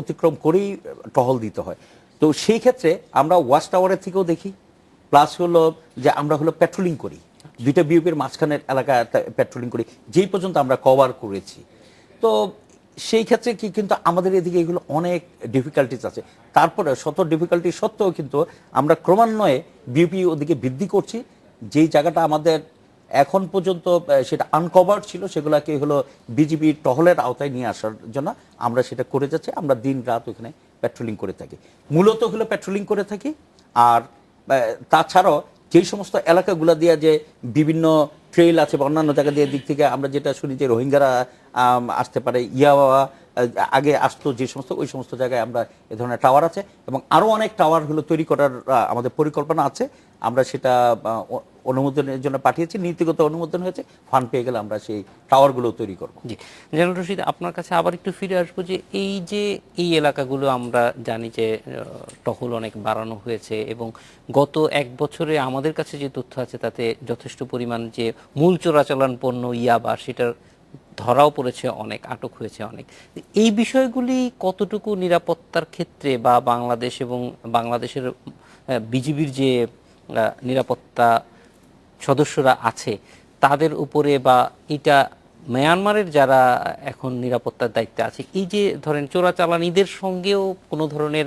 অতিক্রম করেই টহল দিতে হয়। তো সেই ক্ষেত্রে আমরা ওয়াচ টাওয়ারের থেকেও দেখি, প্লাস হলো যে আমরা হলো পেট্রোলিং করি, দুইটা বিউপির মাঝখানের এলাকায় পেট্রোলিং করি, যেই পর্যন্ত আমরা কভার করেছি। তো সেই ক্ষেত্রে কি কিন্তু আমাদের এদিকে এগুলো অনেক ডিফিকাল্টিস আছে। তারপরে শত ডিফিকাল্টি সত্ত্বেও কিন্তু আমরা ক্রমান্বয়ে বিউপি ওদিকে বৃদ্ধি করছি। যেই জায়গাটা আমাদের এখন পর্যন্ত সেটা আনকভার্ড ছিল সেগুলোকে হলো বিজিবির টহলের আওতায় নিয়ে আসার জন্য আমরা সেটা করে যাচ্ছি। আমরা দিন রাত ওখানে পেট্রোলিং করে থাকি, মূলত হলো পেট্রোলিং করে থাকি। আর তাছাড়াও যেই সমস্ত এলাকাগুলো দিয়ে যে বিভিন্ন ট্রেল আছে বা অন্যান্য জায়গা দিয়ে দিক থেকে আমরা যেটা শুনি যে রোহিঙ্গারা আসতে পারে, আগে আসতো যে সমস্ত, ওই সমস্ত জায়গায় আমরা এ ধরনের টাওয়ার আছে এবং আরও অনেক টাওয়ার হলো তৈরি করার আমাদের পরিকল্পনা আছে। আমরা সেটা অনুমোদনের জন্য পাঠিয়েছি, নীতিগত অনুমোদন হয়েছে, ফান্ড পেয়ে গেলে আমরা সেই টাওয়ারগুলো তৈরি করব। জি, জেনারেল রশিদ, আপনার কাছে আবার একটু ফিরে আসবো যে এই এলাকাগুলো আমরা জানি যে টহল অনেক বাড়ানো হয়েছে এবং গত এক বছরে আমাদের কাছে যে তথ্য আছে তাতে যথেষ্ট পরিমাণ যে মূল চোরাচালান পণ্য ইয়াবা সেটার ধরাও পড়েছে অনেক, আটক হয়েছে অনেক। এই বিষয়গুলি কতটুকু নিরাপত্তার ক্ষেত্রে বা বাংলাদেশ এবং বাংলাদেশের বিজিবির যে নিরাপত্তা সদস্যরা আছে তাদের উপরে বা এটা মায়ানমারের যারা এখন নিরাপত্তার দায়িত্বে আছে, এই যে ধরেন চোরাচালানিদের সঙ্গেও কোনো ধরনের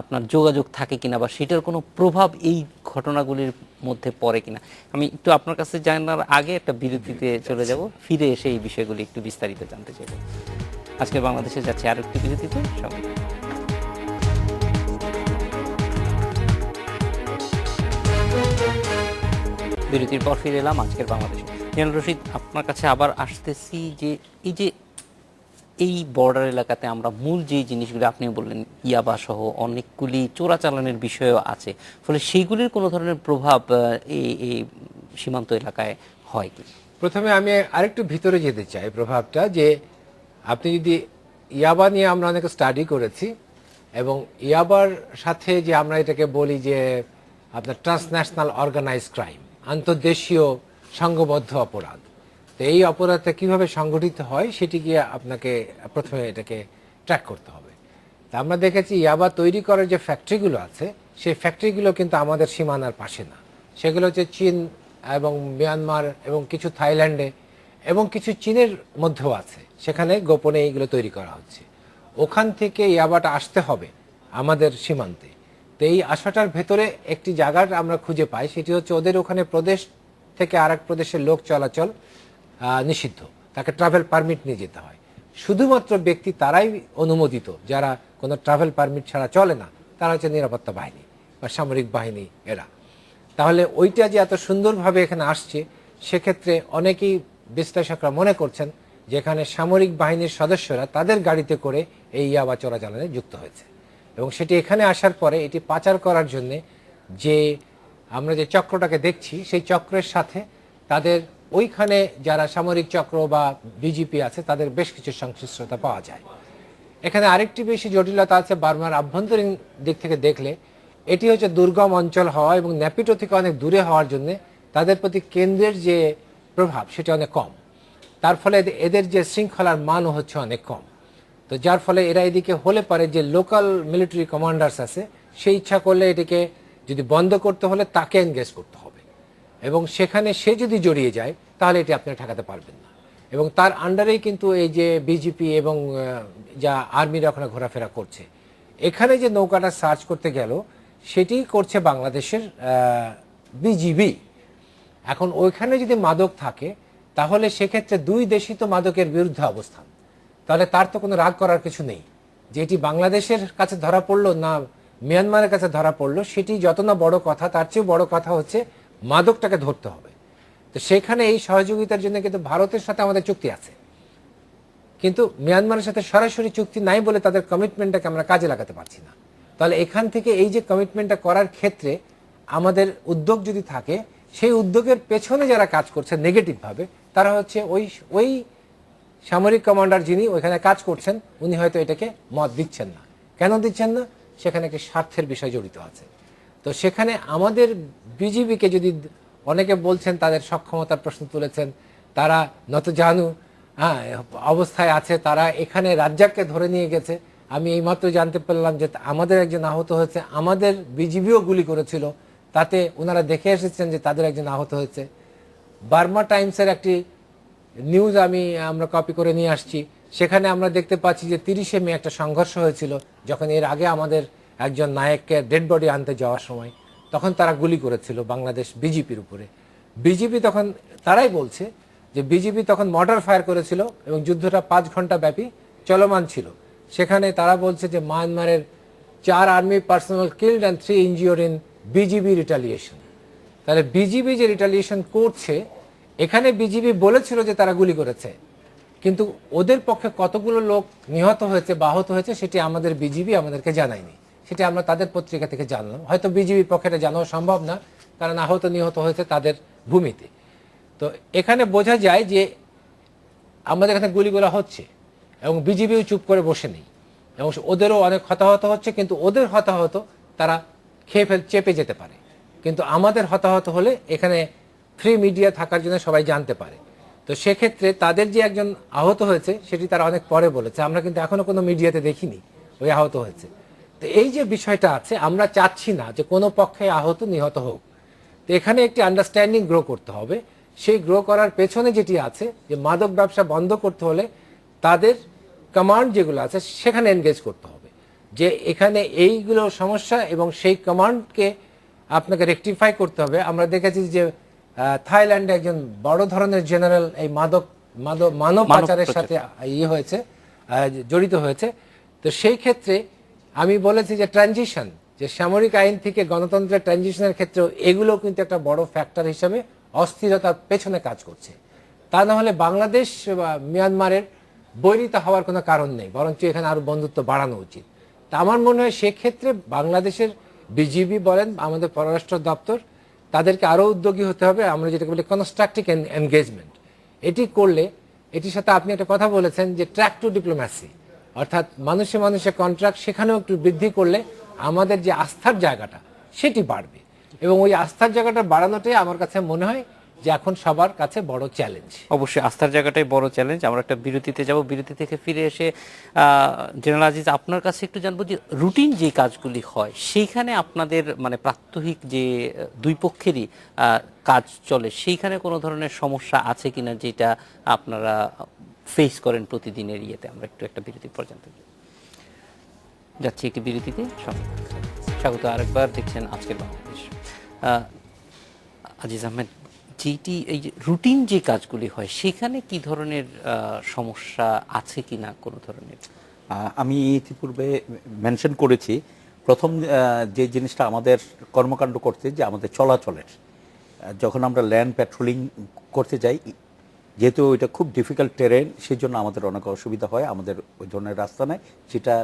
আপনার যোগাযোগ থাকে কিনা, বা সেটার কোনো প্রভাব এই ঘটনাগুলির মধ্যে পড়ে কিনা, আমি একটু আপনার কাছে জানার আগে একটা বিরতিতে চলে যাব, ফিরে এসে এই বিষয়গুলি একটু বিস্তারিত জানতে চাইব। আজকে বাংলাদেশে যাচ্ছে আরো একটি বিরতিতে, সঙ্গে বিরতির পর ফিরে এলাম আজকের বাংলাদেশে। মিয়ান রশিদ, আপনার কাছে আবার আসতেছি যে এই বর্ডার এলাকাতে আমরা মূল যে জিনিসগুলো আপনি বললেন, ইয়াবা সহ অনেকগুলি চোরাচালানের বিষয়ও আছে, ফলে সেইগুলির কোনো ধরনের প্রভাব এই সীমান্ত এলাকায় হয় কি? প্রথমে আমি আরেকটু ভিতরে যেতে চাই প্রভাবটা, যে আপনি যদি ইয়াবা নিয়ে আমরা অনেক স্টাডি করেছি, এবং ইয়াবার সাথে যে আমরা এটাকে বলি যে আপনার ট্রান্সন্যাশনাল অর্গানাইজ ক্রাইম, আন্তর্দেশীয় সংঘবদ্ধ অপরাধ, তো এই অপরাধটা কিভাবে সংগঠিত হয় সেটি গিয়ে আপনাকে প্রথমে এটাকে ট্র্যাক করতে হবে। তা আমরা দেখেছি ইয়াবা তৈরি করার যে ফ্যাক্টরিগুলো আছে, সেই ফ্যাক্টরিগুলো কিন্তু আমাদের সীমানার পাশে না, সেগুলো হচ্ছে চীন এবং মিয়ানমার এবং কিছু থাইল্যান্ডে এবং কিছু চীনের মধ্যেও আছে, সেখানে গোপনে এইগুলো তৈরি করা হচ্ছে। ওখান থেকে ইয়াবাটা আসতে হবে আমাদের সীমান্তে। তো এই আশাটার ভেতরে একটি জায়গার আমরা খুঁজে পাই, সেটি হচ্ছে ওদের ওখানে প্রদেশ থেকে আরেক প্রদেশের লোক চলাচল নিষিদ্ধ, তাকে ট্রাভেল পারমিট নিয়ে যেতে হয়। শুধুমাত্র ব্যক্তি তারাই অনুমোদিত যারা কোনো ট্রাভেল পারমিট ছাড়া চলে না, তারা হচ্ছে নিরাপত্তা বাহিনী বা সামরিক বাহিনী এরা। তাহলে ওইটা যে এত সুন্দরভাবে এখানে আসছে, সেক্ষেত্রে অনেকেই বিশ্লেষকরা মনে করছেন যে এখানে সামরিক বাহিনীর সদস্যরা তাদের গাড়িতে করে এই ইয়াবা চোরাচালানে যুক্ত হয়েছে, এবং সেটি এখানে আসার পরে এটি পাচার করার জন্যে যে আমরা যে চক্রটাকে দেখছি, সেই চক্রের সাথে তাদের ওইখানে যারা সামরিক চক্র বা বিজিপি আছে তাদের বেশ কিছু সংশ্লিষ্টতা পাওয়া যায়। এখানে আরেকটি বেশি জটিলতা আছে বার্মার আভ্যন্তরীণ দিক থেকে দেখলে, এটি হচ্ছে দুর্গম অঞ্চল হওয়া এবং ন্যাপিটো থেকে অনেক দূরে হওয়ার জন্য তাদের প্রতি কেন্দ্রের যে প্রভাব সেটা অনেক কম, তার ফলে এদের যে শৃঙ্খলার মানও হচ্ছে অনেক কম। তো যার ফলে এরা এদিকে হলে পারে যে লোকাল মিলিটারি কমান্ডার্স আছে, সেই ইচ্ছা করলে এটিকে যদি বন্ধ করতে হলে তাকে এনগেজ করতে হবে, এবং সেখানে সে যদি জড়িয়ে যায় তাহলে এটি আপনি ঠেকাতে পারবেন না। এবং তার আন্ডারেই কিন্তু এই যে বিজেপি এবং যা আর্মিরা ওখানে ঘোরাফেরা করছে, এখানে যে নৌকাটা সার্চ করতে গেল সেটি করছে বাংলাদেশের বিজিবি। এখন ওইখানে যদি মাদক থাকে তাহলে সেক্ষেত্রে দুই দেশই তো মাদকের বিরুদ্ধে অবস্থান, তাহলে তার তো কোনো রাগ করার কিছু নেই যে এটি বাংলাদেশের কাছে ধরা পড়লো না মিয়ানমারের কাছে ধরা পড়লো, সেটি যত না বড় কথা, তার চেয়ে বড় কথা হচ্ছে মাদকটাকে ধরতে হবে। তো সেখানে এই সহযোগিতার জন্য কিন্তু ভারতের সাথে আমাদের চুক্তি আছে, কিন্তু মিয়ানমারের সাথে সরাসরি চুক্তি নাই বলে তাদের কমিটমেন্টটাকে আমরা কাজে লাগাতে পারছি না। তাহলে এখান থেকে এই যে কমিটমেন্টটা করার ক্ষেত্রে আমাদের উদ্যোগ যদি থাকে, সেই উদ্যোগের পেছনে যারা কাজ করছে নেগেটিভভাবে, তারা হচ্ছে ওই সামরিক কমান্ডার যিনি ওইখানে কাজ করছেন, উনি হয়তো এটাকে মত দিচ্ছেন না। কেন দিচ্ছেন না? সেখানে একটি স্বার্থের বিষয় জড়িত আছে। তো সেখানে আমাদের বিজিবিকে যদি অনেকে বলছেন তাদের সক্ষমতার প্রশ্ন তুলেছেন, তারা নতজানু অবস্থায় আছে, তারা এখানে রাজ্জাককে ধরে নিয়ে গেছে। আমি এইমাত্র জানতে পারলাম যে আমাদের একজন আহত হয়েছে, আমাদের বিজিবিও গুলি করেছিল, তাতে ওনারা দেখে এসেছেন যে তাদের একজন আহত হয়েছে। বার্মা টাইমসের একটি নিউজ আমরা কপি করে নিয়ে আসছি, সেখানে আমরা দেখতে পাচ্ছি যে 30শে মে একটা সংঘর্ষ হয়েছিল, যখন এর আগে আমাদের একজন নায়ককে ডেড বডি আনতে যাওয়ার সময় তখন তারা গুলি করেছিল বাংলাদেশ বিজেপির উপরে। বিজেপি তখন তারাই বলছে যে বিজেপি তখন মর্টার ফায়ার করেছিল এবং যুদ্ধটা 5 ঘন্টা ব্যাপী চলমান ছিল। সেখানে তারা বলছে যে মায়ানমারের 4 army personal killed and 3 injured in BGB retaliation. তাহলে বিজিবি যে রিটালিয়েশন করছে, এখানে বিজিবি বলেছিল যে তারা গুলি করেছে, কিন্তু ওদের পক্ষে কতগুলো লোক নিহত হয়েছে বা আহত হয়েছে সেটি আমাদের বিজিবি আমাদেরকে জানায়নি, সেটি আমরা তাদের পত্রিকা থেকে জানলাম। হয়তো বিজিবির পক্ষে এটা জানানো সম্ভব না, কারণ আহত নিহত হয়েছে তাদের ভূমিতে। তো এখানে বোঝা যায় যে আমাদের এখানে গুলিগুলো হচ্ছে এবং বিজিবিও চুপ করে বসে নেই, এবং ওদেরও অনেক হতাহত হচ্ছে, কিন্তু ওদের হতাহত তারা চেপে যেতে পারে, কিন্তু আমাদের হতাহত হলে এখানে ফ্রি মিডিয়া থাকার জন্য সবাই জানতে পারে। তো সেক্ষেত্রে তাদের যে একজন আহত হয়েছে সেটি তারা অনেক পরে বলেছে, আমরা কিন্তু এখনো কোনো মিডিয়াতে দেখিনি ওই আহত হয়েছে। তো এই যে বিষয়টা আছে, আমরা চাচ্ছি না যে কোনো পক্ষে আহত নিহত হোক। তো এখানে একটি আন্ডারস্ট্যান্ডিং গ্রো করতে হবে, সেই গ্রো করার পেছনে যেটি আছে যে মাদক ব্যবসা বন্ধ করতে হলে তাদের কমান্ড যেগুলো আছে সেখানে এনগেজ করতে হবে, যে এখানে এইগুলো সমস্যা এবং সেই কমান্ডকে আপনাকে রেকটিফাই করতে হবে। আমরা দেখেছি যে থাইল্যান্ডে একজন বড় ধরনের জেনারেল এই মানব পাচারের সাথে হয়েছে, জড়িত হয়েছে। তো সেই ক্ষেত্রে আমি বলেছি যে ট্রানজিশন, যে সামরিক আইন থেকে গণতন্ত্রের ট্রানজিশনের ক্ষেত্রেও এগুলো কিন্তু একটা বড় ফ্যাক্টর হিসেবে অস্থিরতার পেছনে কাজ করছে। তা না হলে বাংলাদেশ বা মিয়ানমারের বৈরিতা হওয়ার কোনো কারণ নেই, বরঞ্চ এখানে আরো বন্ধুত্ব বাড়ানো উচিত। তা আমার মনে হয় সেক্ষেত্রে বাংলাদেশের বিজিবি বলেন, আমাদের পররাষ্ট্র দপ্তর, তাদেরকে আরো উদ্যোগী হতে হবে। আমরা যেটাকে বলি কনস্ট্রাকটিভ এনগেজমেন্ট, এটি করলে, এটির সাথে আপনি একটা কথা বলেছেন যে ট্র্যাক টু ডিপ্লোম্যাসি, অর্থাৎ মানুষে মানুষে কন্ট্রাক্ট, সেখানেও একটু বৃদ্ধি করলে আমাদের যে আস্থার জায়গাটা সেটি বাড়বে। এবং ওই আস্থার জায়গাটা বাড়ানোটাই আমার কাছে মনে হয় যে এখন সবার কাছে বড় চ্যালেঞ্জ। অবশ্যই আস্থার জায়গাটাই বড় চ্যালেঞ্জ। আমরা একটা বিরতিতে যাব, বিরতি থেকে ফিরে এসে জেনারেল আজিজ আপনার কাছে একটু জানবো যে রুটিন যে কাজগুলি হয় সেইখানে আপনাদের মানে প্রাত্যহিক যে দুই পক্ষেরই কাজ চলে সেইখানে কোনো ধরনের সমস্যা আছে কিনা যেটা আপনারা ফেস করেন প্রতিদিনের ইয়েতে। আমরা একটু একটা বিরতি পর্যন্ত যাচ্ছি, একটি বিরতিতে স্বাগত আরেকবার। দেখছেন আজকের বাংলাদেশ। আজিজ আহমেদ, যেটি এই যে রুটিন যে কাজগুলি হয় সেখানে কি ধরনের সমস্যা আছে কিনা কোনো ধরনের? আমি ইতিপূর্বে মেনশন করেছি, প্রথম যে জিনিসটা আমাদের কর্মকাণ্ড করতে, যে আমাদের চলাচলের, যখন আমরা ল্যান্ড প্যাট্রোলিং করতে যাই, যেহেতু ওইটা খুব ডিফিকাল্ট টেরেন, সেই জন্য আমাদের অনেক অসুবিধা হয়। আমাদের ওই ধরনের রাস্তা নেই, যেটা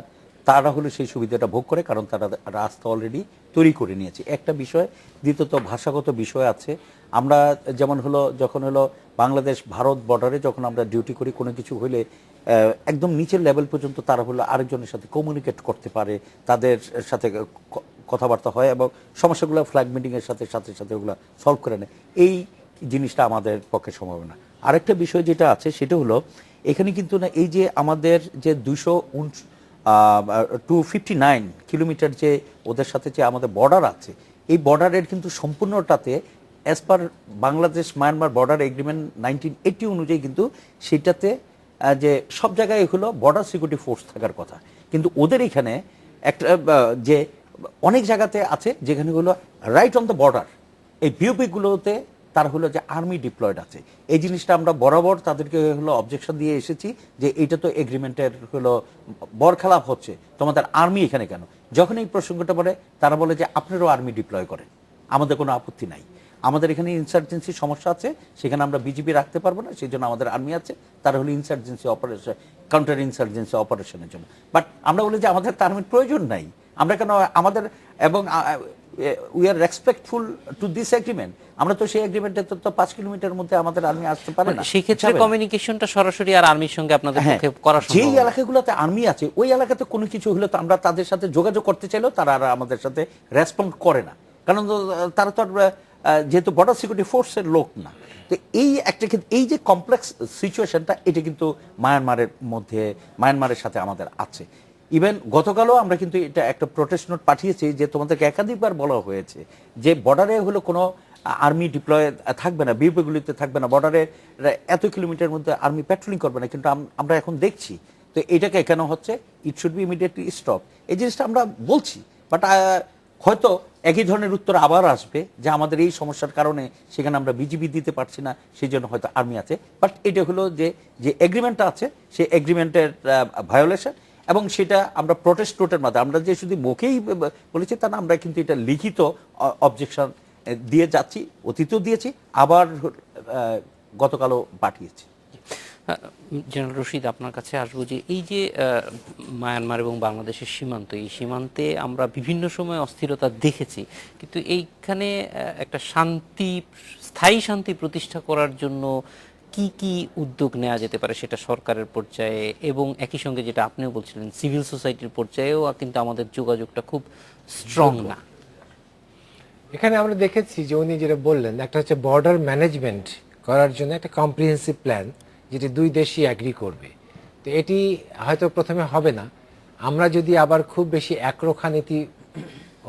তারা হলো সেই সুবিধাটা ভোগ করে, কারণ তারা রাস্তা অলরেডি তৈরি করে নিয়েছে, একটা বিষয়। দ্বিতীয়ত ভাষাগত বিষয় আছে। আমরা যেমন হলো যখন হলো বাংলাদেশ ভারত বর্ডারে যখন আমরা ডিউটি করি, কোনো কিছু হলে একদম নিচের লেভেল পর্যন্ত তারা হলো আরেকজনের সাথে কমিউনিকেট করতে পারে, তাদের সাথে কথাবার্তা হয় এবং সমস্যাগুলো ফ্ল্যাগ মিটিংয়ের সাথে সাথে সাথে ওগুলো সলভ করে নেয়। এই জিনিসটা আমাদের পক্ষে সম্ভব না। আরেকটা বিষয় যেটা আছে সেটা হলো এখানে কিন্তু না, এই যে আমাদের যে 259 কিলোমিটার যে ওদের সাথে যে আমাদের বর্ডার আছে, এই বর্ডারের কিন্তু সম্পূর্ণটাতে as per Bangladesh Myanmar border agreement 1980 অনুযায়ী কিন্তু সেটাতে যে সব জায়গায় হলো বর্ডার সিকিউরিটি ফোর্স থাকার কথা, কিন্তু ওদের এখানে একটা যে অনেক জায়গাতে আছে যেখানে হলো রাইট অন দ্য বর্ডার, এই বিওপিগুলোতে তার হলো যে আর্মি ডিপ্লয়েড আছে। এই জিনিসটা আমরা বরাবর তাদেরকে হলো অবজেকশন দিয়ে এসেছি যে এইটা তো এগ্রিমেন্টের হলো বরখেলাপ হচ্ছে, তোমাদের আর্মি এখানে কেন? যখন এই প্রসঙ্গটা বলে তারা বলে যে আপনারাও আর্মি ডিপ্লয় করেন, আমাদের কোনো আপত্তি নাই, আমাদের এখানে ইনসার্জেন্সি সমস্যা আছে, সেখানে আমরা বিজিবি রাখতে পারবো না, সেই জন্য আমাদের আর্মি আছে, তারা হলো ইনসার্জেন্সি অপারেশন, কাউন্টার ইনসার্জেন্সি অপারেশনের জন্য। বাট আমরা বলি যে আমাদের তো আর্মির প্রয়োজন নাই, আমরা কেন আমাদের, এবং we are respectful to this agreement, আমরা তো সেই এগ্রিমেন্টে তো 5 কিলোমিটার মধ্যে আমাদের আর্মি আসতে পারে না। সেই ক্ষেত্রে কমিউনিকেশনটা সরাসরি আর আর্মির সঙ্গে আপনাদের পক্ষে করা সম্ভব? যেই এলাকাগুলোতে আর্মি আছে ওই এলাকাতে কোনো কিছু হলে তো আমরা তাদের সাথে যোগাযোগ করতে চাইলেও তারা আর আমাদের সাথে রেসপন্ড করে না, কারণ তারা তো যেহেতু বর্ডার সিকিউরিটি ফোর্সের লোক না। তো এই একটা এই যে কমপ্লেক্স সিচুয়েশনটা, এটা কিন্তু মায়ানমারের সাথে আমাদের আছে। ইভেন গতকালও আমরা কিন্তু এটা একটা প্রোটেস্ট নোট পাঠিয়েছি যে তোমাদেরকে একাধিকবার বলা হয়েছে যে বর্ডারে হলো কোনো আর্মি ডিপ্লয় থাকবে না, বিউপিগুলিতে থাকবে না, বর্ডারে এত কিলোমিটার মধ্যে আর্মি প্যাট্রোলিং করবে না, কিন্তু আমরা এখন দেখছি তো এটাকে কেন হচ্ছে, it should be immediately stop. এই জিনিসটা আমরা বলছি, বাট হয়তো একই ধরনের উত্তর আবার আসবে যে আমাদের এই সমস্যার কারণে সেখানে আমরা বিজিবি দিতে পারছি না, সেই জন্য হয়তো আর্মি আছে। বাট এটা হলো যে এগ্রিমেন্টটা আছে সেই এগ্রিমেন্টের ভায়োলেশন, এবং সেটা আমরা প্রোটেস্ট নোটের মাধ্যমে, আমরা যে শুধু মুখেই বলেছি তা না, আমরা কিন্তু এটা লিখিত অবজেকশন দিয়ে যাচ্ছি, অতীতেও দিয়েছি, আবার গতকালও পাঠিয়েছি। জেনারেল রশিদ, আপনার কাছে আসবো যে এই যে মায়ানমার এবং বাংলাদেশের সীমান্ত, এই সীমান্তে আমরা বিভিন্ন সময় অস্থিরতা দেখেছি, কিন্তু এইখানে একটা স্থায়ী শান্তি প্রতিষ্ঠা করার জন্য কি কি উদ্যোগ নেওয়া যেতে পারে, সেটা সরকারের পর্যায়ে এবং একই সঙ্গে যেটা আপনিও বলছিলেন সিভিল সোসাইটির পর্যায়েও কিন্তু আমাদের যোগাযোগটা খুব স্ট্রং না। এখানে আমরা দেখেছি যে উনি যেটা বললেন, একটা হচ্ছে বর্ডার ম্যানেজমেন্ট করার জন্য একটা কম্প্রিহেন্সিভ প্ল্যান, যেটি দুই দেশই অ্যাগ্রি করবে। তো এটি হয়তো প্রথমে হবে না, আমরা যদি আবার খুব বেশি একরোখা নীতি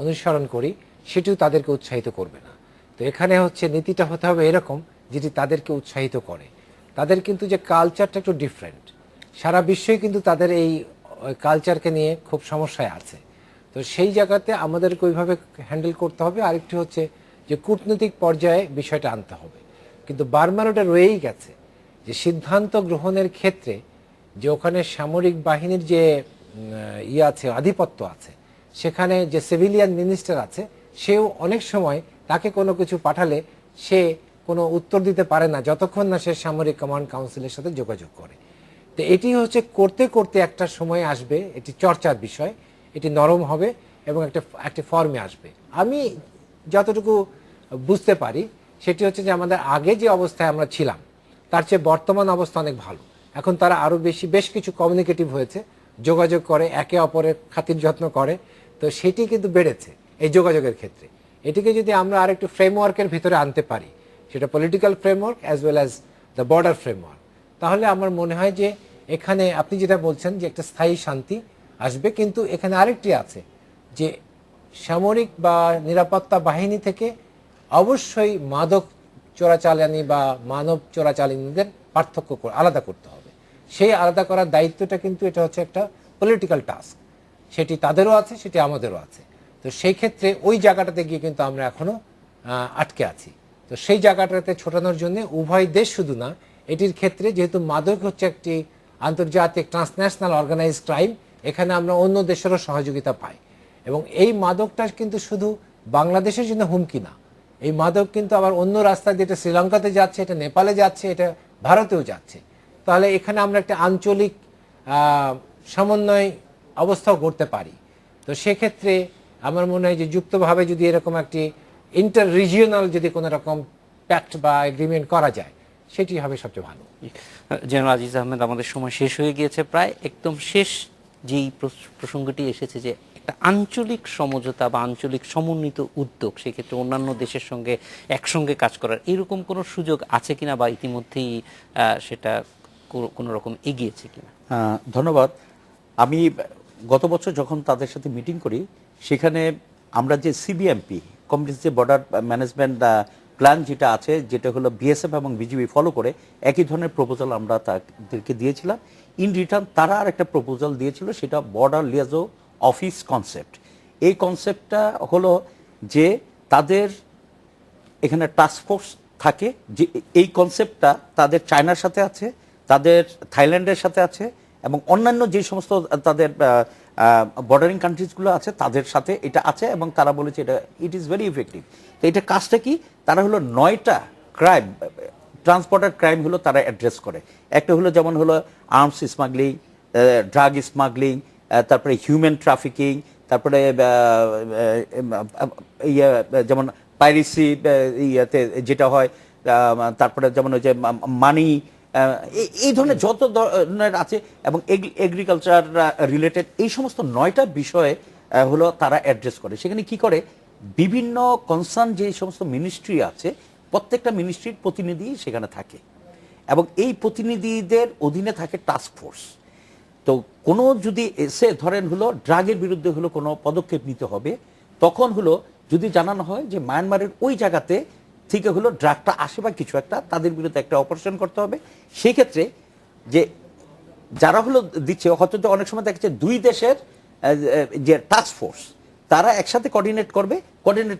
অনুসরণ করি সেটিও তাদেরকে উৎসাহিত করবে না। তো এখানে হচ্ছে নীতিটা হতে হবে এরকম যেটি তাদেরকে উৎসাহিত করে। তাদের কিন্তু যে কালচারটা একটু ডিফারেন্ট, সারা বিশ্বই কিন্তু তাদের এই কালচারকে নিয়ে খুব সমস্যায় আছে। তো সেই জায়গাতে আমাদেরকে ওইভাবে হ্যান্ডেল করতে হবে। আরেকটি হচ্ছে যে কূটনৈতিক পর্যায়ে বিষয়টা আনতে হবে। কিন্তু বার্মার ওটা রয়েই গেছে যে সিদ্ধান্ত গ্রহণের ক্ষেত্রে যে ওখানে সামরিক বাহিনীর যে আছে, আধিপত্য আছে, সেখানে যে সিভিলিয়ান মিনিস্টার আছে, সেও অনেক সময় তাকে কোনো কিছু পাঠালে সে কোনো উত্তর দিতে পারে না যতক্ষণ না সে সামরিক কমান্ড কাউন্সিলের সাথে যোগাযোগ করে। তো এটি হচ্ছে করতে করতে একটা সময় আসবে, এটি চর্চার বিষয়, এটি নরম হবে এবং একটা ফর্মে আসবে। আমি যতটুকু বুঝতে পারি সেটি হচ্ছে যে আমাদের আগে যে অবস্থায় আমরা ছিলাম তার চেয়ে বর্তমান অবস্থা অনেক ভালো। এখন তারা আরও বেশ কিছু কমিউনিকেটিভ হয়েছে, যোগাযোগ করে, একে অপরের খাতির যত্ন করে। তো সেটি কিন্তু বেড়েছে এই যোগাযোগের ক্ষেত্রে। এটিকে যদি আমরা আরেকটু ফ্রেমওয়ার্কের ভিতরে আনতে পারি, সেটা political framework as well as the border framework, তাহলে আমার মনে হয় যে এখানে আপনি যেটা বলছেন যে একটা স্থায়ী শান্তি আসবে। কিন্তু এখানে আরেকটি আছে যে সামরিক বা নিরাপত্তা বাহিনী থেকে অবশ্যই মাদক চোরাচালানি বা মানব চোরাচালানিদের পার্থক্য আলাদা করতে হবে। সেই আলাদা করার দায়িত্বটা কিন্তু এটা হচ্ছে একটা পলিটিক্যাল টাস্ক, সেটি তাদেরও আছে, সেটি আমাদেরও আছে। তো সেই ক্ষেত্রে ওই জায়গাটাতে গিয়ে কিন্তু আমরা এখনো আটকে আছি। তো সেই জায়গাটাতে ছোটানোর জন্য উভয় দেশ শুধু না, এটির ক্ষেত্রে যেহেতু মাদক হচ্ছে একটি আন্তর্জাতিক ট্রান্সন্যাশনাল অর্গানাইজ ক্রাইম, এখানে আমরা অন্য দেশেরও সহযোগিতা পাই। এবং এই মাদকটা কিন্তু শুধু বাংলাদেশের জন্য হুমকি না, এই মাদক কিন্তু আবার অন্য রাস্তা দিয়ে এটা শ্রীলঙ্কাতে যাচ্ছে, এটা নেপালে যাচ্ছে, এটা ভারতেও যাচ্ছে। তাহলে এখানে আমরা একটা আঞ্চলিক সমন্বয় অবস্থাও করতে পারি। তো সেক্ষেত্রে আমার মনে হয় যে যুক্তভাবে যদি এরকম একটি ইন্টার রিজিওনাল যদি কোনো রকম প্যাক্ট বা এগ্রিমেন্ট করা যায়, সেটি হবে সবচেয়ে ভালো। জেনারেল আজিজ আহমেদ, আমাদের সময় শেষ হয়ে গিয়েছে প্রায়। একদম শেষ যেই প্রসঙ্গটি এসেছে যে একটা আঞ্চলিক সমঝোতা বা আঞ্চলিক সমন্বিত উদ্যোগ, সেক্ষেত্রে অন্যান্য দেশের সঙ্গে একসঙ্গে কাজ করার এরকম কোনো সুযোগ আছে কিনা বা ইতিমধ্যেই সেটা কোনো রকম এগিয়েছে কিনা? ধন্যবাদ। আমি গত বছর যখন তাদের সাথে মিটিং করি, সেখানে আমরা যে সিবিএমপি কম্প্রিহেনসিভ বর্ডার ম্যানেজমেন্ট প্ল্যান যেটা আছে, যেটা হলো বিএসএফ এবং বিজিবি ফলো করে, একই ধরনের প্রপোজাল আমরা তাদেরকে দিয়েছিলাম। ইন রিটার্ন তারা আর একটা প্রপোজাল দিয়েছিল, সেটা বর্ডার লিয়াজো অফিস কনসেপ্ট। এই কনসেপ্টটা হলো যে তাদের এখানে টাস্কফোর্স থাকে, যে এই কনসেপ্টটা তাদের চায়নার সাথে আছে, তাদের থাইল্যান্ডের সাথে আছে এবং অন্যান্য যে সমস্ত তাদের বর্ডারিং কান্ট্রিজগুলো আছে তাদের সাথে এটা আছে, এবং তারা বলেছে এটা ইট ইজ ভেরি ইফেক্টিভ। তো এটা কাজটা কি, তারা হলো 9টা ক্রাইম, ট্রান্সপোর্টার ক্রাইম হলো তারা অ্যাড্রেস করে। একটা হলো যেমন হলো আর্মস স্মাগলিং, ড্রাগ স্মাগলিং, তারপরে হিউম্যান ট্রাফিকিং, তারপরে যেমন পাইরেসি ইয়াতে যেটা হয়, তারপরে যেমন ওই যে মানি, এই ধরনের যত ধরনের আছে, এবং এগ্রিকালচার রিলেটেড এই সমস্ত 9টা বিষয়ে হলো তারা অ্যাড্রেস করে। সেখানে কি করে, বিভিন্ন কনসার্ন যে সমস্ত মিনিস্ট্রি আছে, প্রত্যেকটা মিনিস্ট্রির প্রতিনিধি সেখানে থাকে এবং এই প্রতিনিধিদের অধীনে থাকে টাস্ক ফোর্স। তো কোনো যদি এসে ধরেন হলো ড্রাগের বিরুদ্ধে হলো কোনো পদক্ষেপ নিতে হবে, তখন হলো যদি জানানো হয় যে মায়ানমারের ওই জায়গাতে থেকে হলো ড্রাগটা আসে বা কিছু একটা, তাদের বিরুদ্ধে একটা অপারেশন করতে হবে। সেই ক্ষেত্রে যে যারা হলো দিচ্ছে, হয়তো অনেক সময় দেখা যাচ্ছে দুই দেশের যে টাস্ক ফোর্স তারা একসাথে কোঅর্ডিনেট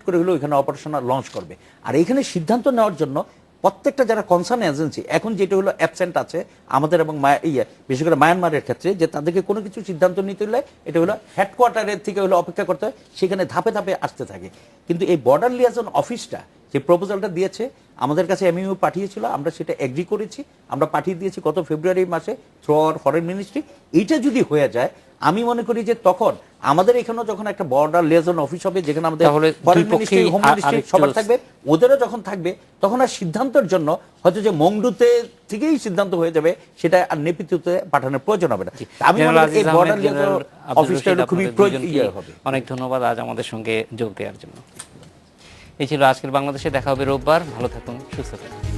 করে হলো এখানে অপারেশন লঞ্চ করবে। আর এখানে সিদ্ধান্ত নেওয়ার জন্য প্রত্যেকটা যারা কনসার্ন এজেন্সি, এখন যেটা হলো অ্যাবসেন্ট আছে আমাদের এবং বিশেষ করে মায়ানমারের ক্ষেত্রে, যে তাদেরকে কোনো কিছু সিদ্ধান্ত নিতে হলে এটা হলো হেডকোয়ার্টারের থেকে হলো অপেক্ষা করতে হয়, সেখানে ধাপে ধাপে আসতে থাকে। কিন্তু এই বর্ডার লিয়াজন অফিসটা যে প্রপোজালটা দিয়েছে আমাদের কাছে, এমইউ পাঠিয়েছিল, আমরা সেটা এগ্রি করেছি, আমরা পাঠিয়ে দিয়েছি গত ফেব্রুয়ারি মাসে থ্রু আওয়ার ফরেন মিনিস্ট্রি। এইটা যদি হয়ে যায়, আমি মনে করি যে তখন আমাদের এখানেও যখন একটা বর্ডার লিয়াজন অফিস হবে, যেখানে আমাদের ফরেন মিনিস্ট্রি, হোম মিনিস্ট্রি সবার থাকবে, ওদেরও যখন থাকবে, তখন আর সিদ্ধান্তের জন্য হয়তো যে মংডুতে থেকেই সিদ্ধান্ত হয়ে যাবে, সেটা আর নেপিতুতে পাঠানোর প্রয়োজন হবে না। আমি মনে করি এই বর্ডার লিয়াজন অফিসটা খুবই প্রয়োজন হবে। অনেক ধন্যবাদ আজ আমাদের সঙ্গে যোগ দেওয়ার জন্য। এই ছিল আজকের বাংলাদেশে। দেখা হবে রোববার। ভালো থাকুন, সুস্থ থাকুন।